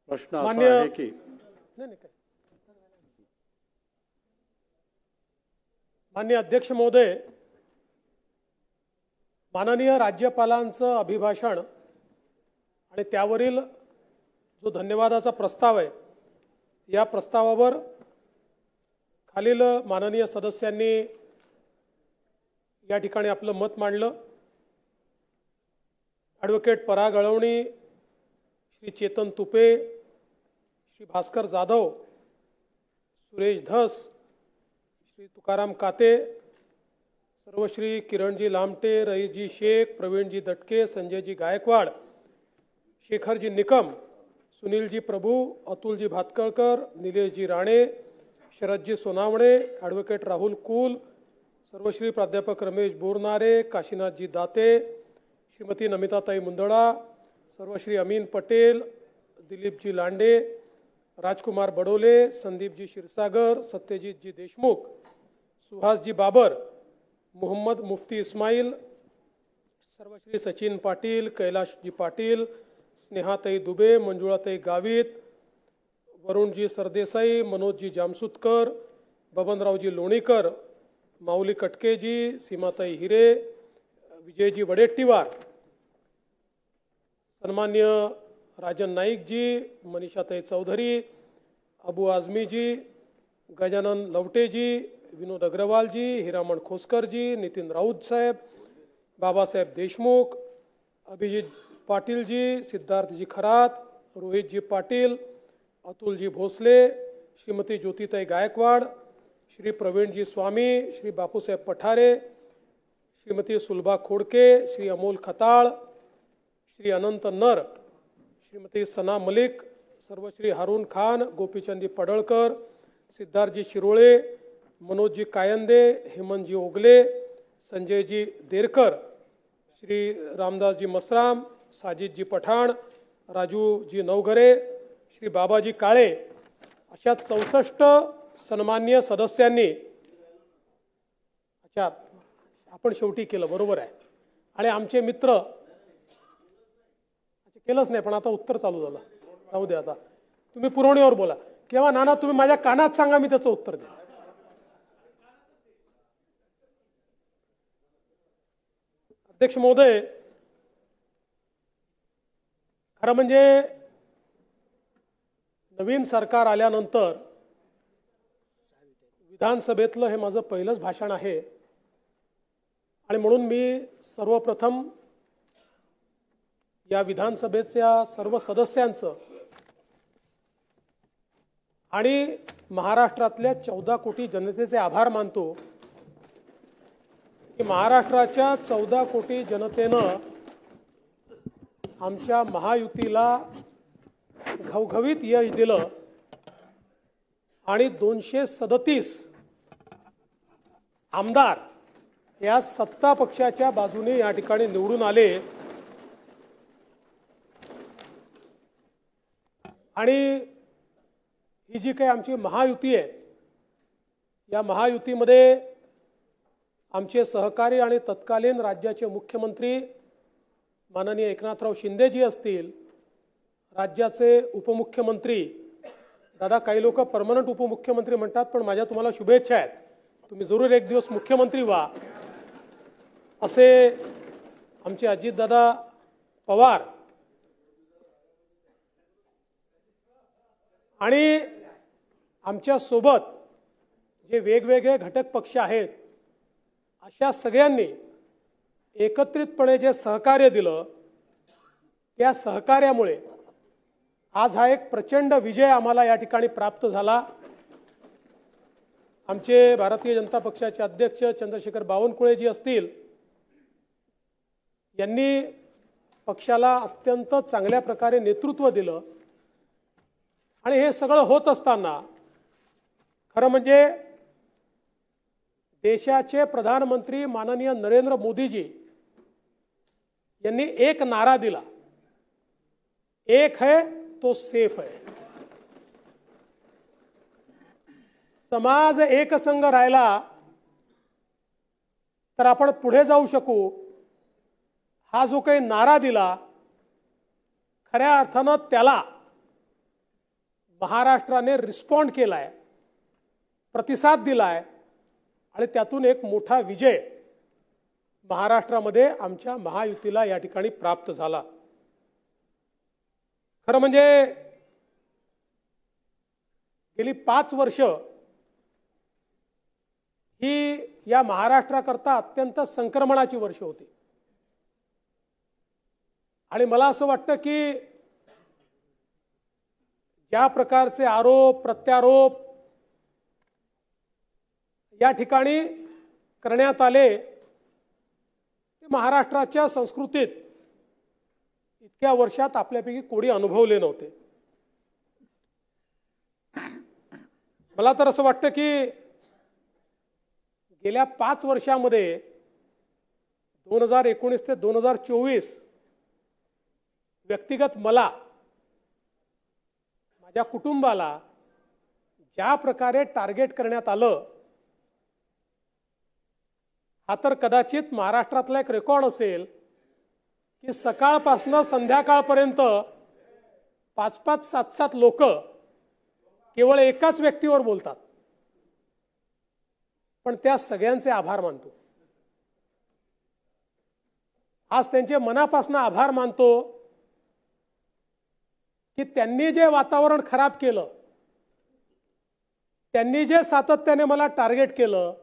प्रश्न असा आहे की माननीय अध्यक्ष महोदय, माननीय राज्यपालांचं अभिभाषण आणि त्यावरील जो धन्यवादाचा प्रस्ताव आहे, या प्रस्तावावर खालील माननीय सदस्यांनी या ठिकाणी आपलं मत मांडलं. ॲडव्होकेट पराग अळवणी, श्री चेतन तुपे, श्री भास्कर जाधव, सुरेश धस, श्री तुकाराम काते, सर्वश्री किरणजी लामटे, रईसजी शेख, प्रवीणजी दटके, संजयजी गायकवाड, शेखरजी निकम, सुनीलजी प्रभू, अतुलजी भातकळकर, निलेशजी राणे, शरदजी सोनावणे, ॲडव्होकेट राहुल कुल, सर्वश्री प्राध्यापक रमेश बोरनारे, काशीनाथजी दाते, श्रीमती नमिताताई मुंदडा, सर्वश्री अमीन पटेल, दिलीपजी लांडे, राजकुमार बडोले, संदीपजी क्षीरसागर, सत्यजितजी देशमुख, सुहासजी बाबर, मोहम्मद मुफ्ती इस्माईल, सर्वश्री सचिन पाटील, कैलाशजी पाटील, स्नेहाताई दुबे, मंजुळाताई गावित, वरुणजी सरदेसाई, मनोजजी जामसुतकर, बबनरावजी लोणीकर, माऊली कटकेजी, सीमाताई हिरे, विजयजी वडेट्टीवार, सन्मान्य राजन नाईकजी, मनीषाताई चौधरी, अबू आझमीजी, गजानन लवटेजी, विनोद अग्रवालजी, हिरामण खोसकरजी, नितीन राऊत साहेब, बाबासाहेब देशमुख, अभिजित पाटीलजी, सिद्धार्थजी खरात, रोहितजी पाटील, अतुलजी भोसले, श्रीमती ज्योतिताई गायकवाड, श्री प्रवीणजी स्वामी, श्री बापूसाहेब पठारे, श्रीमती सुलभा खोडके, श्री अमोल खताळ, श्री अनंत नर, श्रीमती सना मलिक, सर्वश्री हारून खान, गोपीचंदजी पडळकर, सिद्धार्थजी शिरोळे, मनोजजी कायंदे, हेमंतजी ओगले, संजयजी देरकर, श्री रामदासजी मसराम, साजिदजी पठाण, राजूजी नवघरे, श्री बाबाजी काळे, अशा 64 सन्माननीय सदस्यांनी, अच्छा आपण शेवटी केलं, बरोबर आहे. आणि आमचे मित्र केलंच नाही, पण आता उत्तर चालू झालं, जाऊ दे. आता तुम्ही पुरवणीवर बोला किंवा नाना तुम्ही माझ्या कानात सांगा, मी त्याचं उत्तर देईन. अध्यक्ष महोदय, खरं म्हणजे नवीन सरकार आल्यानंतर विधानसभेतलं हे माझं पहिलंच भाषण आहे आणि म्हणून मी सर्वप्रथम या विधानसभेच्या सर्व सदस्यांचं आणि महाराष्ट्रातल्या 14 कोटी जनतेचे आभार मानतो की महाराष्ट्राच्या 14 कोटी जनतेनं आमच्या महायुतीला घवघवीत यश दिलं आणि 237 आमदार या सत्ता पक्षाच्या बाजूने या ठिकाणी निवडून आले. आणि ही जी काही आमची महायुती आहे, या महायुतीमध्ये आमचे सहकारी आणि तत्कालीन राज्याचे मुख्यमंत्री माननीय एकनाथराव शिंदेजी असतील, राज्याचे उपमुख्यमंत्री, दादा काही लोक परमनंट उपमुख्यमंत्री म्हणतात, पण माझ्या तुम्हाला शुभेच्छा आहेत, तुम्ही जरूर एक दिवस मुख्यमंत्री व्हा, असे आमचे अजितदादा पवार आणि आमच्या सोबत जे वेगवेगळे घटक पक्ष आहेत, अशा सगळ्यांनी एकत्रितपणे जे सहकार्य दिलं, त्या सहकार्यामुळे आज हा एक प्रचंड विजय आम्हाला या ठिकाणी प्राप्त झाला. आमचे भारतीय जनता पक्षाचे अध्यक्ष चंद्रशेखर बावनकुळेजी असतील, यांनी पक्षाला अत्यंत चांगल्या प्रकारे नेतृत्व दिलं. आणि हे सगळं होत असताना खरं म्हणजे देशाचे प्रधानमंत्री माननीय नरेंद्र मोदीजी यांनी एक नारा दिला, एक है तो सेफ है. समाज एकसंघ राहिला तर आपण पुढे जाऊ शकू. हा जो काही नारा दिला, खऱ्या अर्थानं त्याला महाराष्ट्राने रिस्पॉन्ड केलाय, प्रतिसाद दिलाय आणि त्यातून एक मोठा विजय महाराष्ट्रामध्ये आमच्या महायुतीला या ठिकाणी प्राप्त झाला। खरं म्हणजे गेली 5 वर्ष ही या महाराष्ट्राकरता अत्यंत संक्रमणाची वर्ष होती आणि मला असं वाटतं की ज्या प्रकारचे आरोप प्रत्यारोप या ठिकाणी करण्यात आले ते महाराष्ट्राच्या संस्कृतीत इतक्या वर्षात आपल्यापैकी कोणी अनुभवले नव्हते। मला तर असं वाटतं की गेल्या 5 वर्षांमध्ये 2019 ते 2024 व्यक्तिगत मला, माझ्या कुटुंबाला ज्या प्रकारे टार्गेट करण्यात आलं हा तर कदाचित महाराष्ट्रातला एक रेकॉर्ड असेल की सकाळपासून संध्याकाळपर्यंत 5-5, 7-7 लोक केवळ एकाच व्यक्तीवर बोलतात, पण त्या सगळ्यांचे आभार मानतो। आज त्यांचे मनापासून आभार मानतो की त्यांनी जे वातावरण खराब केलं, त्यांनी जे सातत्याने मला टार्गेट केलं,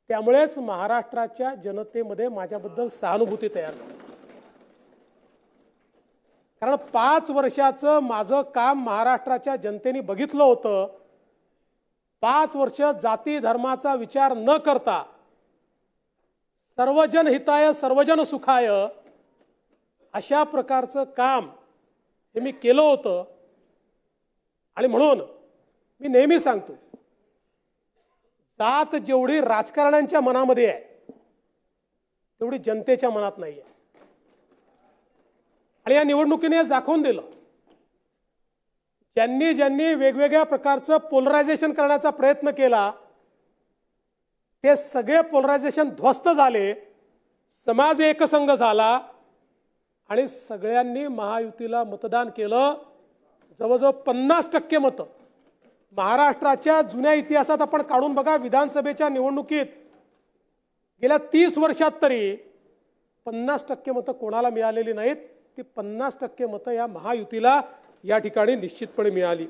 त्यामुळेच महाराष्ट्राच्या जनतेमध्ये माझ्याबद्दल सहानुभूती तयार झाली। कारण 5 वर्षाचं माझं काम महाराष्ट्राच्या जनतेने बघितलं होतं। 5 वर्ष जाती धर्माचा विचार न करता सर्वजन हिताय सर्वजन सुखाय अशा प्रकारचं काम हे मी केलं होतं। आणि म्हणून मी नेहमी सांगतो, जात जेवढी राजकारण्यांच्या मनामध्ये आहे तेवढी जनतेच्या मनात नाही आहे। आणि या निवडणुकीने दाखवून दिलं, ज्यांनी ज्यांनी वेगवेगळ्या प्रकारचं पोलरायझेशन करण्याचा प्रयत्न केला ते सगळे पोलरायझेशन ध्वस्त झाले, समाज एकसंघ झाला आणि सगळ्यांनी महायुतीला मतदान केलं। जवळजवळ 50% मतं महाराष्ट्राच्या जुन्या इतिहासात आपण काढून बघा, विधानसभेच्या निवडणुकीत गेल्या 30 वर्षात तरी 50% मतं कोणाला मिळालेली नाहीत। ती 50% मतं या महायुतीला या ठिकाणी निश्चितपणे मिळाली।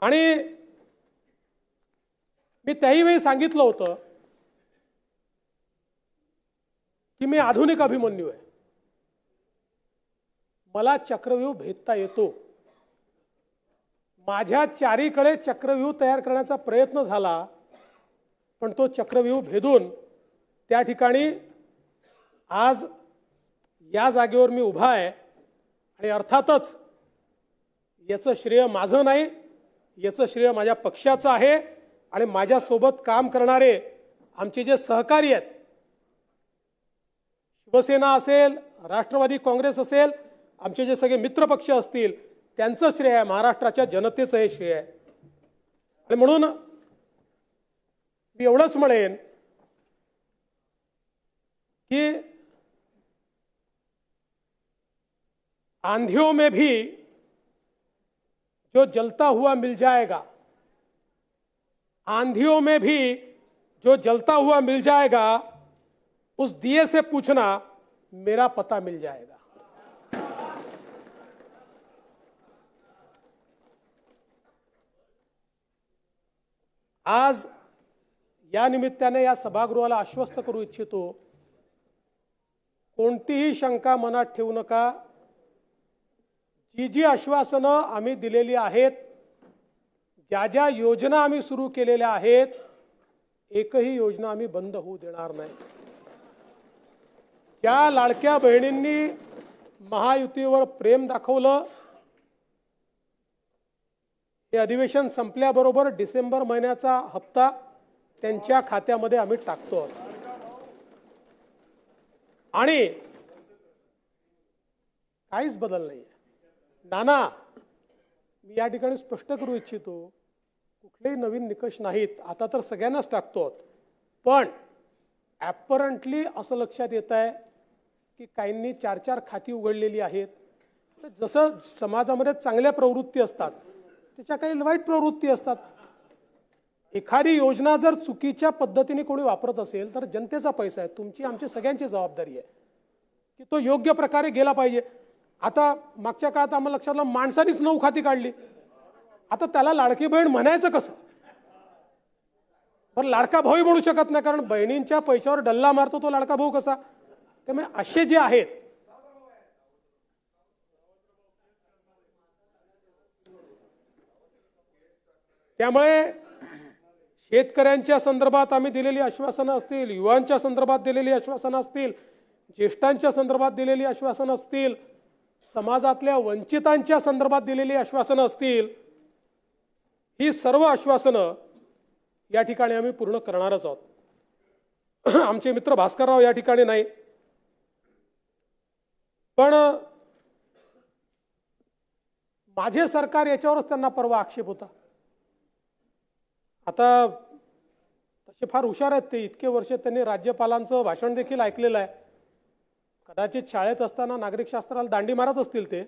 आणि मी त्याही वेळी सांगितलं होतं की मी आधुनिक अभिमन्यू आहे, मला चक्रव्यूह भेदता येतो। माझ्या चारीकडे चक्रव्यूह तयार करण्याचा प्रयत्न झाला, पण तो चक्रव्यूह भेदून त्या ठिकाणी आज या जागेवर मी उभा आहे। आणि अर्थातच याचं श्रेय माझं नाही, याचं श्रेय माझ्या पक्षाचं आहे आणि माझ्यासोबत काम करणारे आमचे जे सहकारी आहेत, शिवसेना असेल, राष्ट्रवादी काँग्रेस असेल, आमचे जे सगळे मित्रपक्ष असतील, त्यांचं श्रेय आहे, महाराष्ट्राच्या जनतेचं हे श्रेय आहे। आणि म्हणून मी एवढंच म्हणेन की आंधियों में भी जो जलता हुआ मिल जाएगा, आंधियों में भी जो जलता हुआ मिल जाएगा, उस दिए से पूछना मेरा पता मिल जाएगा। आज या निमित्ताने या सभागृहाला आश्वस्त करू इच्छितो, कोणतीही शंका मनात ठेवू नका। जी जी आश्वासनं आम्ही दिलेली आहेत, ज्या ज्या योजना आम्ही सुरू केलेल्या आहेत, एकही योजना आम्ही बंद होऊ देणार नाही। ज्या लाडक्या बहिणींनी महायुतीवर प्रेम दाखवलं, हे अधिवेशन संपल्याबरोबर डिसेंबर महिन्याचा हप्ता त्यांच्या खात्यामध्ये आम्ही टाकतो। आणि काहीच बदल नाही। नाना, मी या ठिकाणी स्पष्ट करू इच्छितो, कुठलेही नवीन निकष नाहीत, आता तर सगळ्यांनाच टाकतो। पण ॲपरंटली असं लक्षात येत आहे की काहींनी 4-4 खाती उघडलेली आहेत, तर जसं समाजामध्ये चांगल्या प्रवृत्ती असतात त्याच्या काही वाईट प्रवृत्ती असतात. एखादी योजना जर चुकीच्या पद्धतीने कोणी वापरत असेल तर जनतेचा पैसा आहे, तुमची आमची सगळ्यांची जबाबदारी आहे की तो योग्य प्रकारे गेला पाहिजे. आता मागच्या काळात आम्हाला लक्षात आलं माणसानीच 9 खाती काढली. आता त्याला लाडकी बहीण म्हणायचं कसं? पण लाडका भाऊही म्हणू शकत नाही, कारण बहिणींच्या पैशावर डल्ला मारतो तो लाडका भाऊ कसा? त्यामुळे असे जे आहेत त्यामुळे शेतकऱ्यांच्या संदर्भात आम्ही दिलेली आश्वासनं असतील, युवांच्या संदर्भात दिलेली आश्वासनं असतील, ज्येष्ठांच्या संदर्भात दिलेली आश्वासनं असतील, समाजातल्या वंचितांच्या संदर्भात दिलेली आश्वासनं असतील, ही सर्व आश्वासनं या ठिकाणी आम्ही पूर्ण करणारच आहोत. आमचे मित्र भास्करराव या ठिकाणी नाही, पण माझे सरकार याच्यावरच त्यांना परवा आक्षेप होता. आता तसे फार हुशार आहेत ते, इतके वर्ष त्यांनी राज्यपालांचं भाषण देखील ऐकलेलं आहे. कदाचित शाळेत असताना नागरिक शास्त्राला दांडी मारत असतील ते,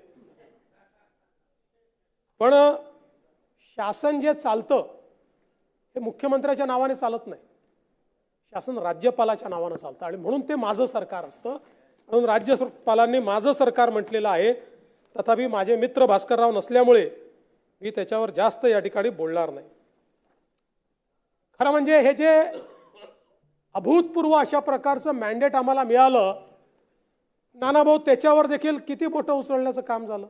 पण शासन जे चालतं हे मुख्यमंत्र्याच्या नावाने चालत नाही, शासन राज्यपालाच्या नावाने चालतं आणि म्हणून ते माझं सरकार असतं. म्हणून राज्यपालांनी माझं सरकार म्हटलेलं आहे. तथापि माझे मित्र भास्करराव नसल्यामुळे मी त्याच्यावर जास्त या ठिकाणी बोलणार नाही. खरं म्हणजे हे जे अभूतपूर्व अशा प्रकारचं मॅन्डेट आम्हाला मिळालं, नानाभाऊ त्याच्यावर देखील किती बोटं उचलण्याचं काम झालं.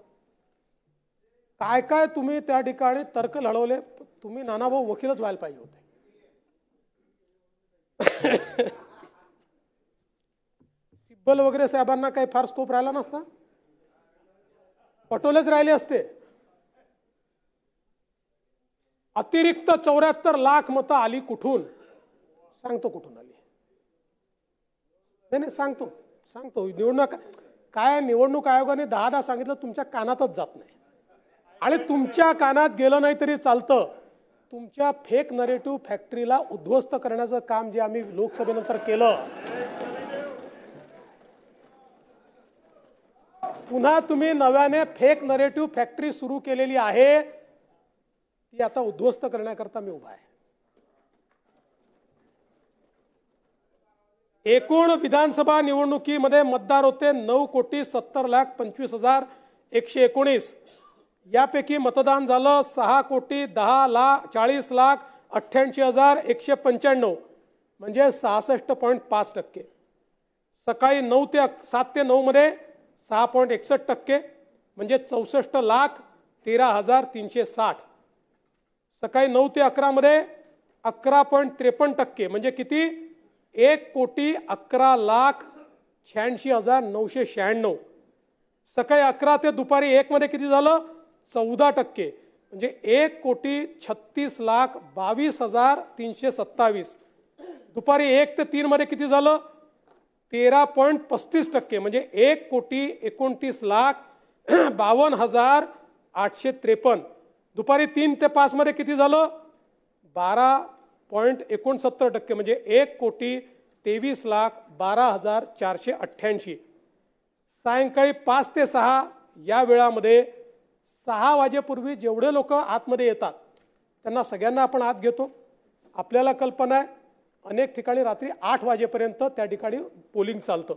काय काय तुम्ही त्या ठिकाणी तर्क लढवले. तुम्ही नानाभाऊ वकीलच व्हायला पाहिजे होते. सिब्बल वगैरे साहेबांना काही फार स्कोप राहिला नसता, पटोलेच राहिले असते. अतिरिक्त 74 लाख मतं आली कुठून? सांगतो कुठून आली. नाही सांगतो निवडणूक काय, निवडणूक आयोगाने 10 सांगितलं, तुमच्या कानातच जात नाही. आणि तुमच्या कानात गेलं नाही तरी चालतं. तुमच्या फेक नरेटिव्ह फॅक्टरीला उद्ध्वस्त करण्याचं काम जे आम्ही लोकसभेनंतर केलं, पुन्हा तुम्ही नव्याने फेक नरेटिव्ह फॅक्टरी सुरू केलेली आहे, ती आता उद्ध्वस्त करण्याकरता मी उभा आहे. एकूण विधानसभा निवडणुकीमध्ये मतदार होते 9,70,25,119. यापैकी मतदान झालं 6,10,40,48,195 म्हणजे 66.5%. सकाळी 7 ते 9 मध्ये 6.61% म्हणजे 64,13,360. सकाळी 9 ते 11 मध्ये 11.53% म्हणजे किती? 1,11,86,996. सकाळी 11 ते दुपारी 1 मध्ये किती झालं? 14% म्हणजे 1,36,22,327. दुपारी 1 ते 3 मध्ये किती झालं? 13.35% म्हणजे 1,51,52,853. दुपारी 3 ते 5 मध्ये किती झालं? 12.69% म्हणजे 1,23,12,488. सायंकाळी 5 ते 6 या वेळामध्ये 6 वाजेपूर्वी जेवढे लोक आतमध्ये येतात त्यांना सगळ्यांना आपण आत घेतो. आपल्याला कल्पना आहे अनेक ठिकाणी रात्री 8 वाजेपर्यंत त्या ठिकाणी पोलिंग चालतं.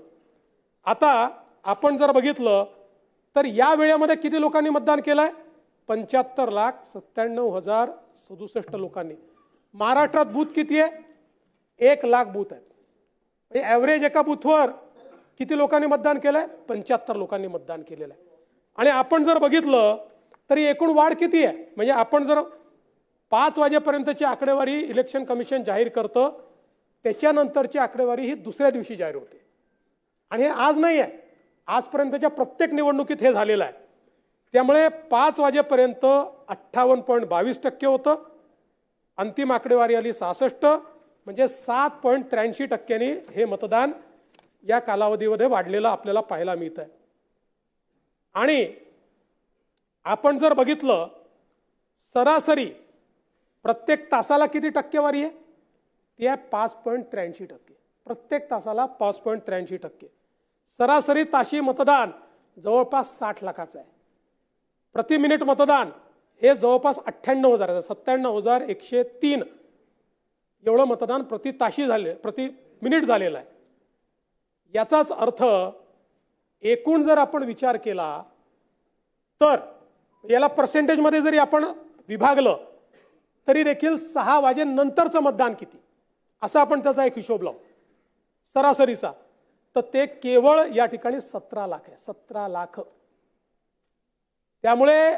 आता आपण जर बघितलं तर या वेळेमध्ये किती लोकांनी मतदान केलंय? 75,97,067 लोकांनी. महाराष्ट्रात बूथ किती आहे? 1 लाख बूथ आहेत. म्हणजे ॲव्हरेज एका बूथवर किती लोकांनी मतदान केलंय? 75 लोकांनी मतदान केलेलं आहे. आणि आपण जर बघितलं तरी एकूण वाढ किती आहे? म्हणजे आपण जर 5 वाजेपर्यंतची आकडेवारी इलेक्शन कमिशन जाहीर करतं, त्याच्यानंतरची आकडेवारी ही दुसऱ्या दिवशी जाहीर होते. आणि हे आज नाही आहे, आजपर्यंतच्या प्रत्येक निवडणुकीत हे झालेलं आहे. त्यामुळे 5 वाजेपर्यंत 58.22% होतं. अंतिम आकडेवारी आली 66 म्हणजे 7.83% हे मतदान या कालावधीमध्ये वाढलेलं आपल्याला पाहायला मिळत आहे. आणि आपण जर बघितलं सरासरी प्रत्येक तासाला किती टक्केवारी आहे? ती आहे 5.83%. प्रत्येक तासाला 5.83%. सरासरी ताशी मतदान जवळपास 60 लाखाचं आहे. प्रति मिनिट मतदान हे जवळपास 98,000 97,103 एवढं मतदान प्रति ताशी झाले, प्रति मिनिट झालेलं आहे. याचाच अर्थ एकूण जर आपण विचार केला तर याला पर्सेंटेजमध्ये जरी आपण विभागलं तरी देखील 6 वाजेनंतरचं मतदान किती असा आपण त्याचा एक हिशोब लावू सरासरीचा, तर ते केवळ या ठिकाणी 17 लाख आहे. 17 लाख. त्यामुळे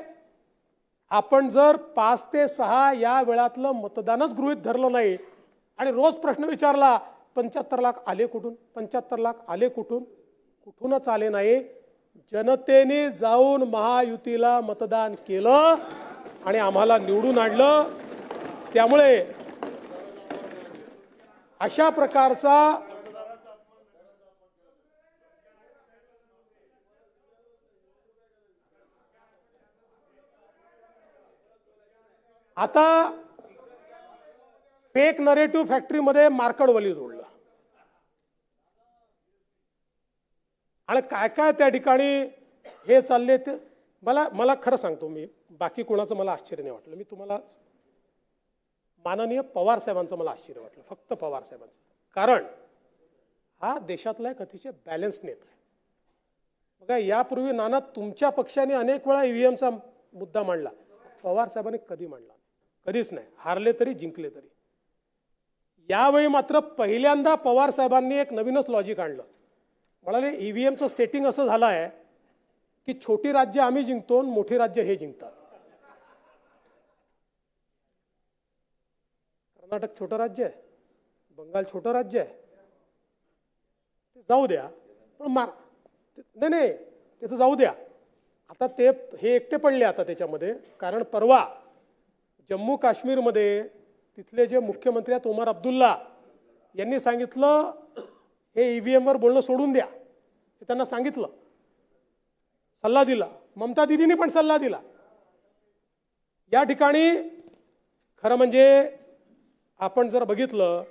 आपण जर 5 ते 6 या वेळातलं मतदानच गृहीत धरलं नाही आणि रोज प्रश्न विचारला 75 लाख आले कुठून, 75 लाख आले कुठून, कुठूनच आले नाही. जनतेने जाऊन महायुतीला मतदान केलं आणि आम्हाला निवडून आणलं. त्यामुळे अशा प्रकारचा आता फेक नरेटिव्ह फॅक्टरीमध्ये मार्कडवली जोडलं आणि काय काय त्या ठिकाणी हे चालले ते मला खरं सांगतो. मी बाकी कोणाचं मला आश्चर्य नाही वाटलं. मी तुम्हाला माननीय पवार साहेबांचं मला आश्चर्य वाटलं, फक्त पवार साहेबांचं. कारण हा देशातला एक अतिशय बॅलन्स नेता आहे. बघा, यापूर्वी नाना तुमच्या पक्षाने अनेक वेळा ईव्हीएमचा मुद्दा मांडला, पवार साहेबांनी कधी मांडला नाही, कधीच नाही. हारले तरी जिंकले तरी. यावेळी मात्र पहिल्यांदा पवार साहेबांनी एक नवीनच लॉजिक आणलं. म्हणाले ईव्हीएमचं सेटिंग असं झालं आहे की छोटी राज्य आम्ही जिंकतो, मोठी राज्य हे जिंकतात. कर्नाटक छोटं राज्य आहे, बंगाल छोटं राज्य आहे, ते जाऊ द्या. पण नाही ते तर जाऊ द्या. आता ते हे एकटे पडले आता त्याच्यामध्ये. कारण परवा जम्मू काश्मीरमध्ये तिथले जे मुख्यमंत्री आहेत उमर अब्दुल्ला यांनी सांगितलं हे ईव्हीएमवर बोलणं सोडून द्या. हे त्यांना सांगितलं, सल्ला दिला. ममता दीदींनी पण सल्ला दिला. या ठिकाणी खरं म्हणजे आपण जर बघितलं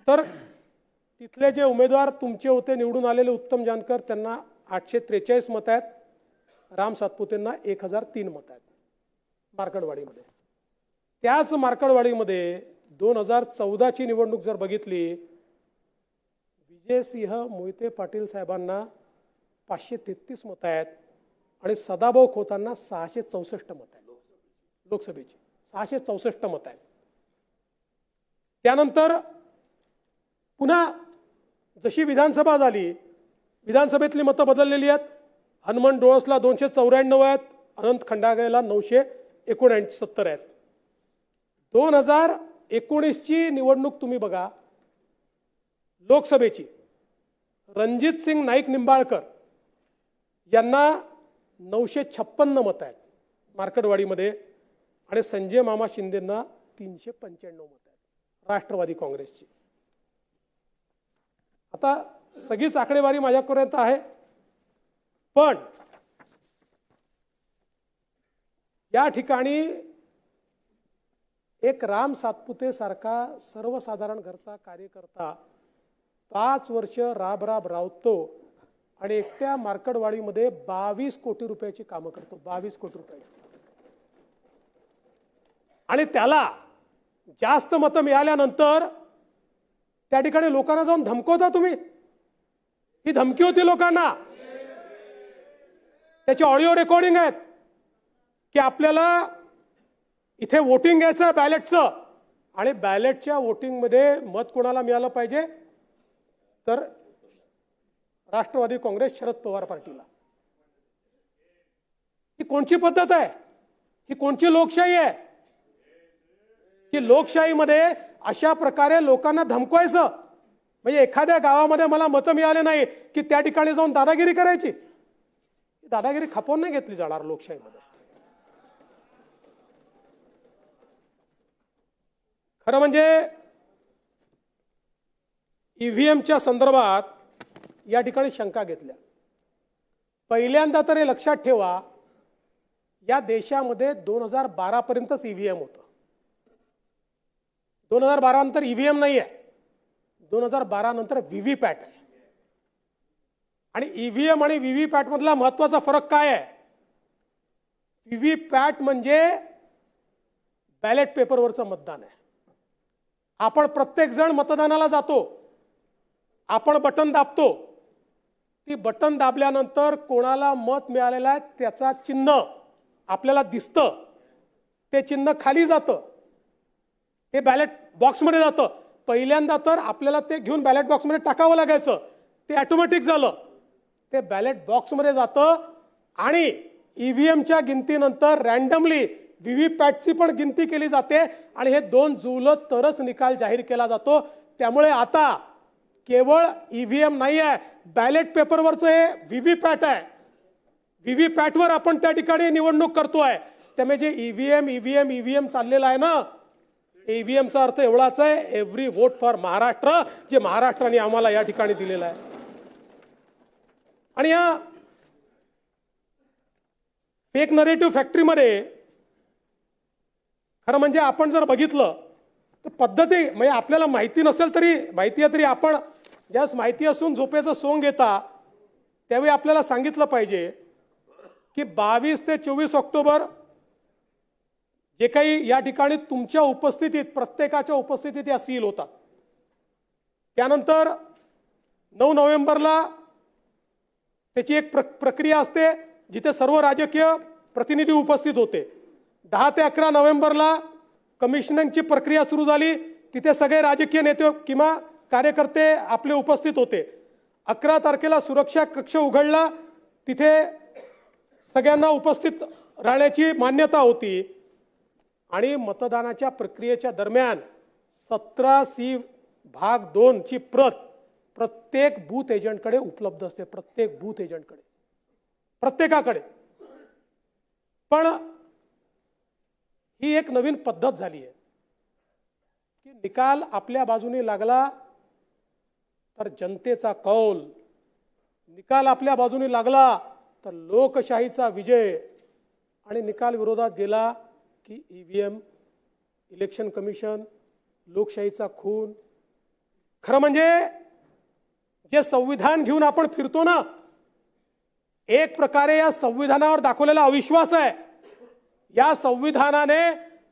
तर तिथले जे उमेदवार तुमचे होते निवडून आलेले उत्तम जानकर, त्यांना 843 मतं आहेत. राम सातपुतेंना 1003 मतं आहेत मार्कडवाडीमध्ये. त्याच मार्कडवाडीमध्ये 2014ची निवडणूक जर बघितली, विजयसिंह मोहिते पाटील साहेबांना 533 मतं आहेत आणि सदाभाऊ खोतांना 664 मतं आहेत लोकसभेची. 664 मतं आहेत. त्यानंतर पुन्हा जशी विधानसभा झाली, विधानसभेतली मतं बदललेली आहेत. हनुमंत डोळसला 294 आहेत, अनंत खंडागळेला 969 आहेत. 2019ची निवडणूक तुम्ही बघा, लोकसभेची रणजित सिंग नाईक निंबाळकर यांना 956 मतं आहेत मार्कडवाडीमध्ये आणि संजय मामा शिंदेंना 395 मतं आहेत राष्ट्रवादी काँग्रेसची. आता सगळीच आकडेवारी माझ्यापर्यंत आहे, पण या ठिकाणी एक राम सातपुते सारखा सर्वसाधारण घरचा कार्यकर्ता 5 वर्ष राब राबतो आणि एकट्या मार्कडवाडीमध्ये 22 कोटी रुपयाची कामं करतो. 22 कोटी रुपयाची. आणि त्याला जास्त मतं मिळाल्यानंतर त्या ठिकाणी लोकांना जाऊन धमकवता तुम्ही. ही धमकी होती लोकांना. त्याची ऑडिओ रेकॉर्डिंग आहेत की आपल्याला इथे वोटिंग घ्यायचं बॅलेटचं आणि बॅलेटच्या वोटिंगमध्ये मत कोणाला मिळालं पाहिजे तर राष्ट्रवादी काँग्रेस शरद पवार पार्टीला. ही कोणची पद्धत आहे? ही कोणची लोकशाही आहे की लोकशाहीमध्ये अशा प्रकारे लोकांना धमकवायचं? म्हणजे एखाद्या गावामध्ये मला मतं मिळाले नाही की त्या ठिकाणी जाऊन दादागिरी करायची. दादागिरी खपवून नाही घेतली जाणार लोकशाहीमध्ये. खरं म्हणजे ईव्हीएमच्या संदर्भात या ठिकाणी शंका घेतल्या. पहिल्यांदा तर हे लक्षात ठेवा, या देशामध्ये 2012 पर्यंतच ईव्हीएम होतं. 2012 नंतर ईव्हीएम नाही आहे. 2012 नंतर व्हीव्हीपॅट आहे. आणि ईव्हीएम आणि व्हीव्हीपॅट मधला महत्वाचा फरक काय आहे? व्हीव्हीपॅट म्हणजे बॅलेट पेपरवरचं मतदान आहे. आपण प्रत्येक जण मतदानाला जातो, आपण बटन दाबतो, ती बटन दाबल्यानंतर कोणाला मत मिळालेलं आहे त्याचा चिन्ह आपल्याला दिसतं, ते चिन्ह खाली जातं, ते बॅलेट बॉक्समध्ये जातं. पहिल्यांदा तर आपल्याला ते घेऊन बॅलेट बॉक्समध्ये टाकावं लागायचं, ते ऑटोमॅटिक झालं, ते बॅलेट बॉक्समध्ये जातं आणि ईव्हीएमच्या गिनतीनंतर रॅन्डमली व्हीव्हीपॅटची पण गिनती केली जाते आणि हे दोन जुळलं तरच निकाल जाहीर केला जातो. त्यामुळे आता केवळ ईव्हीएम नाही आहे, बॅलेट पेपरवरचं हे व्हीव्हीपॅट आहे. व्हीव्हीपॅटवर आपण त्या ठिकाणी निवडणूक करतोय. त्यामुळे जे ईव्हीएम चाललेलं आहे ना, ईव्हीएमचा अर्थ एवढाच आहे, एव्हरी वोट फॉर महाराष्ट्र, जे महाराष्ट्राने आम्हाला या ठिकाणी दिलेलं आहे. आणि या फेक नरेटिव्ह फॅक्टरीमध्ये खरं म्हणजे आपण जर बघितलं तर पद्धती म्हणजे आपल्याला माहिती नसेल तरी माहिती आहे, तरी आपण ज्यास माहिती असून झोपेचं सोंग घेता त्यावेळी आपल्याला सांगितलं पाहिजे की 22 ते 24 ऑक्टोबर जे काही या ठिकाणी तुमच्या उपस्थितीत प्रत्येकाच्या उपस्थितीत या सील होतात. त्यानंतर 9 नोव्हेंबरला त्याची एक प्रक्रिया असते जिथे सर्व राजकीय प्रतिनिधी उपस्थित होते. 10 ते 11 नोव्हेंबरला कमिशनिंगची प्रक्रिया सुरू झाली, तिथे सगळे राजकीय नेते किंवा कार्यकर्ते आपले उपस्थित होते. 11 तारखेला सुरक्षा कक्ष उघडला, तिथे सगळ्यांना उपस्थित राहण्याची मान्यता होती. आणि मतदानाच्या प्रक्रियेच्या दरम्यान 17C भाग 2 ची प्रत प्रत्येक बूथ एजंटकडे उपलब्ध असते, प्रत्येक बूथ एजंटकडे, प्रत्येकाकडे. पण ही एक नवीन पद्धत झाली आहे की निकाल आपल्या बाजूने लागला तर जनतेचा कौल, निकाल आपल्या बाजूने लागला तर लोकशाहीचा विजय, आणि निकाल विरोधात गेला की ईव्हीएम, इलेक्शन कमिशन, लोकशाहीचा खून. खरं म्हणजे जे संविधान घेऊन आपण फिरतो ना, एक प्रकारे या संविधानावर दाखवलेला अविश्वास आहे. या संविधानाने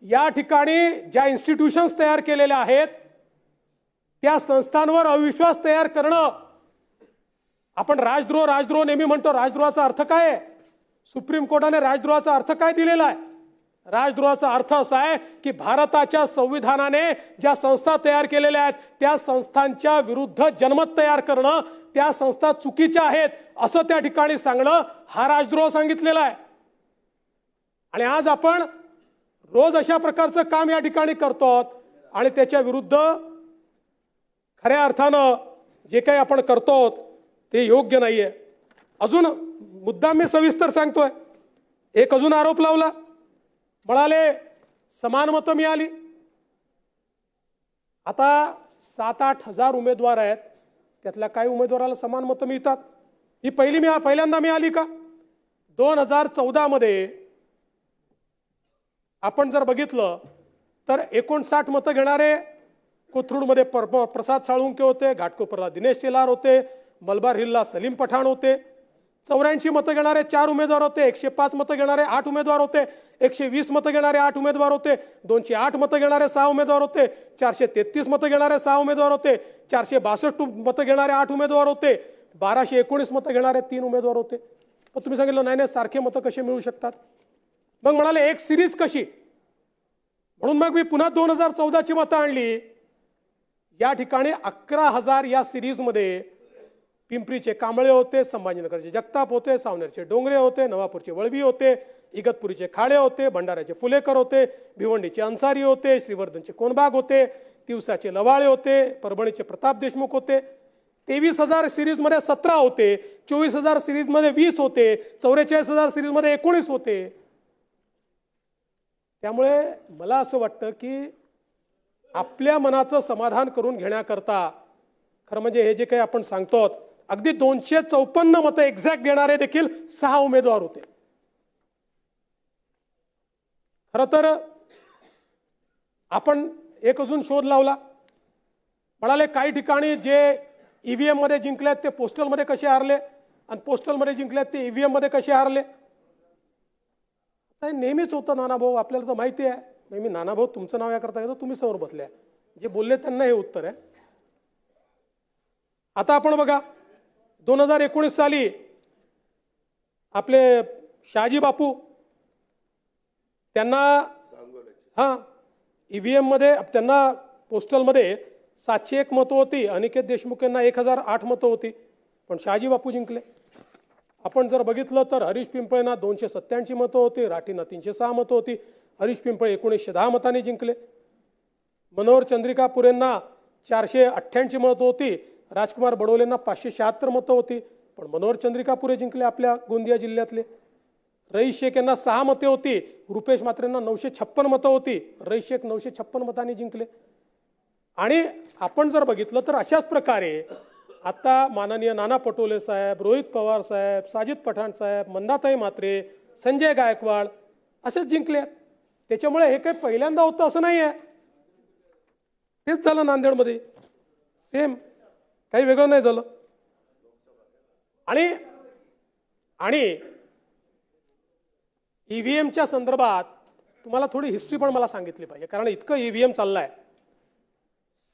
या ठिकाणी ज्या इन्स्टिट्यूशन्स तयार केलेल्या आहेत त्या संस्थांवर अविश्वास तयार करणं. आपण राजद्रोह नेहमी म्हणतो, राजद्रोहाचा अर्थ काय आहे? सुप्रीम कोर्टाने राजद्रोहाचा अर्थ काय दिलेला आहे? राजद्रोहाचा अर्थ असा आहे की भारताच्या संविधानाने ज्या संस्था तयार केलेल्या आहेत त्या संस्थांच्या विरुद्ध जनमत तयार करणं, त्या संस्था चुकीच्या आहेत असं त्या ठिकाणी सांगणं, हा राजद्रोह सांगितलेला आहे. आणि आज आपण रोज अशा प्रकारचं काम या ठिकाणी करतो आणि त्याच्या विरुद्ध खऱ्या अर्थानं जे काही आपण करतो ते योग्य नाहीये. अजून मुद्दा मी सविस्तर सांगतोय. एक अजून आरोप लावला, म्हणाले समान मतं मिळाली. आता 7-8 हजार उमेदवार आहेत, त्यातल्या काही उमेदवाराला समान मतं मिळतात. ही पहिल्यांदा मिळाली का? 2014 मध्ये आपण जर बघितलं तर 59 मतं घेणारे कोथरूडमध्ये प्रसाद साळुंके होते, घाटकोपरला दिनेश शेलार होते, मलबार हिलला सलीम पठाण होते. 84 मतं घेणारे 4 उमेदवार होते, 105 मतं घेणारे 8 उमेदवार होते, 120 मतं घेणारे 8 उमेदवार होते, 208 मतं घेणारे 6 उमेदवार होते, 433 मतं घेणारे 6 उमेदवार होते, 462 मतं घेणारे 8 उमेदवार होते, 1219 मतं घेणारे 3 उमेदवार होते. पण तुम्ही सांगितलं नाही सारखे मतं कसे मिळू शकतात? मग म्हणाले एक सिरीज कशी? म्हणून मग मी पुन्हा 2014ची मतं आणली. या ठिकाणी 11,000 या सिरीजमध्ये पिंपरीचे कांबळे होते, संभाजीनगरचे जगताप होते, सावनेरचे डोंगरे होते, नवापूरचे वळवी होते, इगतपुरीचे खाडे होते, भंडाऱ्याचे फुलेकर होते, भिवंडीचे अन्सारी होते, श्रीवर्धनचे कोनबाग होते, तिवसाचे लवाळे होते, परभणीचे प्रताप देशमुख होते. 23,000 सिरीजमध्ये 17 होते, 24,000 सिरीजमध्ये 20 होते, 44,000 सिरीजमध्ये 19 होते. त्यामुळे मला असं वाटतं की आपल्या मनाचं समाधान करून घेण्याकरता खरं म्हणजे हे जे काही आपण सांगतो, अगदी 254 मतं एक्झॅक्ट घेणारे देखील 6 उमेदवार होते. खरं तर आपण एक अजून शोध लावला. म्हणाले काही ठिकाणी जे ईव्हीएम मध्ये जिंकलेत ते पोस्टल मध्ये कसे हारले आणि पोस्टल मध्ये जिंकलेत ते ईव्हीएम मध्ये कसे हारले. आता हे नेहमीच होतं नानाभाऊ, आपल्याला तर माहिती आहे. मी नानाभाऊ तुमचं नाव या करता येतं, तुम्ही समोर बसले, जे बोलले त्यांना हे उत्तर आहे. आता आपण बघा 2019 साली आपले शहाजी बापू त्यांना ईव्हीएम मध्ये त्यांना पोस्टलमध्ये 701 मतं होती, अनिकेत देशमुख यांना 1008 मतं होती, पण शहाजी बापू जिंकले. आपण जर बघितलं तर हरीश पिंपळेंना 287 मतं होती, राठींना 306 मतं होती. हरीश पिंपळे 1910 मतांनी जिंकले. मनोहर चंद्रिकापुरेंना 488 मतं होती, राजकुमार बडोलेंना 576 मतं होती, पण मनोहर चंद्रिकापुरे जिंकले आपल्या गोंदिया जिल्ह्यातले. रईस शेख यांना 6 मते होती, रुपेश म्हात्रेंना 956 मतं होती, रईस शेख 956 मतांनी जिंकले. आणि आपण जर बघितलं तर अशाच प्रकारे आता माननीय नाना पटोले साहेब, रोहित पवार साहेब, साजिद पठाण साहेब, मंदाताई म्हात्रे, संजय गायकवाड असेच जिंकले. त्याच्यामुळे हे काही पहिल्यांदा होतं असं नाही आहे. तेच झालं नांदेडमध्ये, सेम, काही वेगळं नाही झालं. आणि ईव्हीएमच्या संदर्भात तुम्हाला थोडी हिस्ट्री पण मला सांगितली पाहिजे, कारण इतकं ईव्हीएम चाललंय.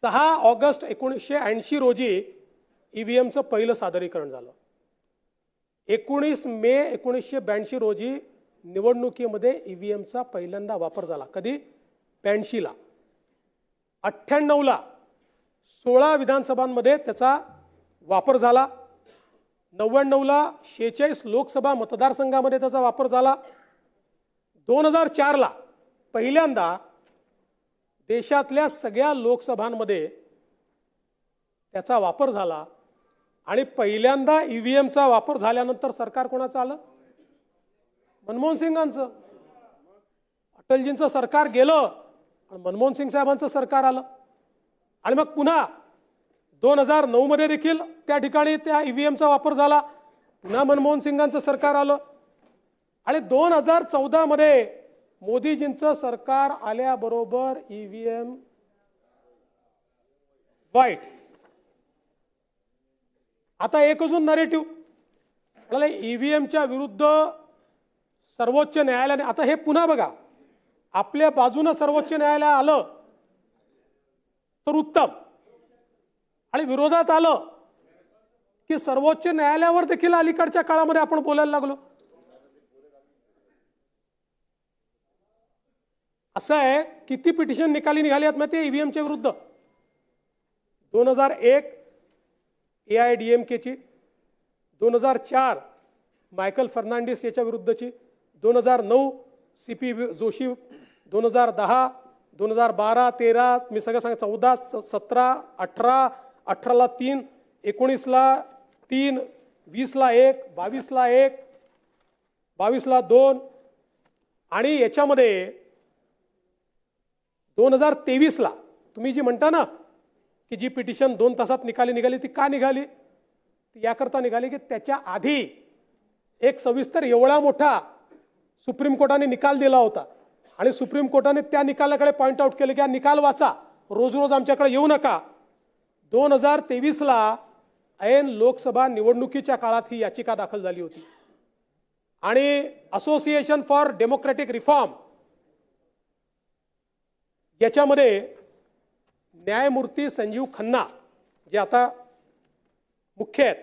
6 ऑगस्ट 1980 रोजी ईव्हीएमचं पहिलं सादरीकरण झालं. 19 मे 1982 रोजी निवडणुकीमध्ये ईव्हीएमचा पहिल्यांदा वापर झाला. कधी? 82ला. 98ला 16 विधानसभांमध्ये त्याचा वापर झाला. 99ला 46 लोकसभा मतदारसंघामध्ये त्याचा वापर झाला. 2004ला पहिल्यांदा देशातल्या सगळ्या लोकसभांमध्ये त्याचा वापर झाला. आणि पहिल्यांदा ईव्हीएमचा वापर झाल्यानंतर सरकार कोणाचं आलं? मनमोहन सिंगांचं. अटलजींचं सरकार गेलं आणि मनमोहन सिंग साहेबांचं सरकार आलं. आणि मग पुन्हा 2009 मध्ये देखील त्या ठिकाणी त्या ईव्हीएमचा वापर झाला. पुन्हा मनमोहन सिंगांचं सरकार आलं. आणि 2014 मध्ये मोदीजींचं सरकार आल्याबरोबर ईव्हीएम वाईट. आता एक अजून नरेटिव्ह ईव्हीएमच्या विरुद्ध सर्वोच्च न्यायालयाने, आता हे पुन्हा बघा, आपल्या बाजूने सर्वोच्च न्यायालय आलं तर उत्तम, आणि विरोधात आलं की सर्वोच्च न्यायालयावर देखील अलीकडच्या काळामध्ये आपण बोलायला लागलो. असं आहे, किती पिटिशन निघाली आहेत माहिती ईव्हीएमच्या विरुद्ध? 2001 AIADMKची, 2004 मायकल फर्नांडिस याच्या विरुद्धची, 2009 CP जोशी, 2010, 2012, 13, मी सगळं सांगा, 14, 17, 18, 18ला 3, 19ला 3, 20ला 1, 22ला 1, 22ला 2, आणि याच्यामध्ये 2023ला तुम्ही जी म्हणता ना की जी पिटिशन 2 तासात निघाली, ती का निघाली? ती याकरता निघाली की त्याच्या आधी एक सविस्तर एवढा मोठा सुप्रीम कोर्टाने निकाल दिला होता, आणि सुप्रीम कोर्टाने त्या निकालाकडे पॉइंट आउट केले की हा निकाल वाचा, रोज रोज आमच्याकडे येऊ नका. 2023ला ऐन लोकसभा निवडणुकीच्या काळात ही याचिका दाखल झाली होती. आणि असोसिएशन फॉर डेमोक्रेटिक रिफॉर्म याच्यामध्ये न्यायमूर्ती संजीव खन्ना जे आता मुख्य आहेत,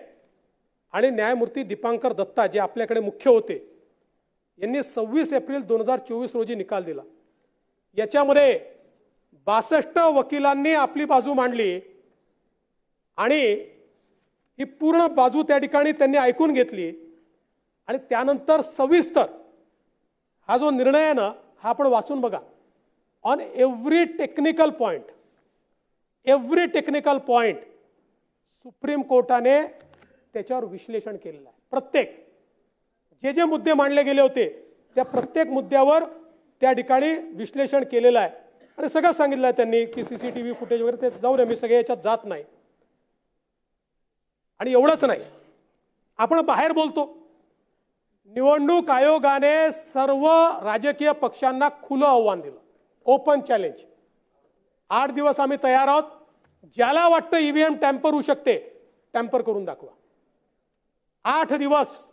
आणि न्यायमूर्ती दीपांकर दत्ता जे आपल्याकडे मुख्य होते, यांनी 26 एप्रिल 2024 रोजी निकाल दिला. याच्यामध्ये 62 वकिलांनी आपली बाजू मांडली, आणि ही पूर्ण बाजू त्या ठिकाणी त्यांनी ऐकून घेतली. आणि त्यानंतर सविस्तर हा जो निर्णय आहे ना, हा आपण वाचून बघा. On every technical point supreme कोर्टाने त्याच्यावर विश्लेषण केलेलं आहे. प्रत्येक जे मुद्दे मांडले गेले होते त्या प्रत्येक मुद्द्यावर त्या ठिकाणी विश्लेषण केलेलं आहे, आणि सगळं सांगितलं आहे त्यांनी की CCTV फुटेज वगैरे ते जाऊ दे, मी सगळे याच्यात जात नाही. आणि एवढंच नाही, आपण बाहेर बोलतो, निवडणूक आयोगाने सर्व राजकीय पक्षांना खुलं आव्हान दिलं, ओपन चॅलेंज. 8 दिवस आम्ही तयार आहोत, ज्याला वाटतं ईव्हीएम टॅम्पर होऊ शकते, टॅम्पर करून दाखवा. 8 दिवस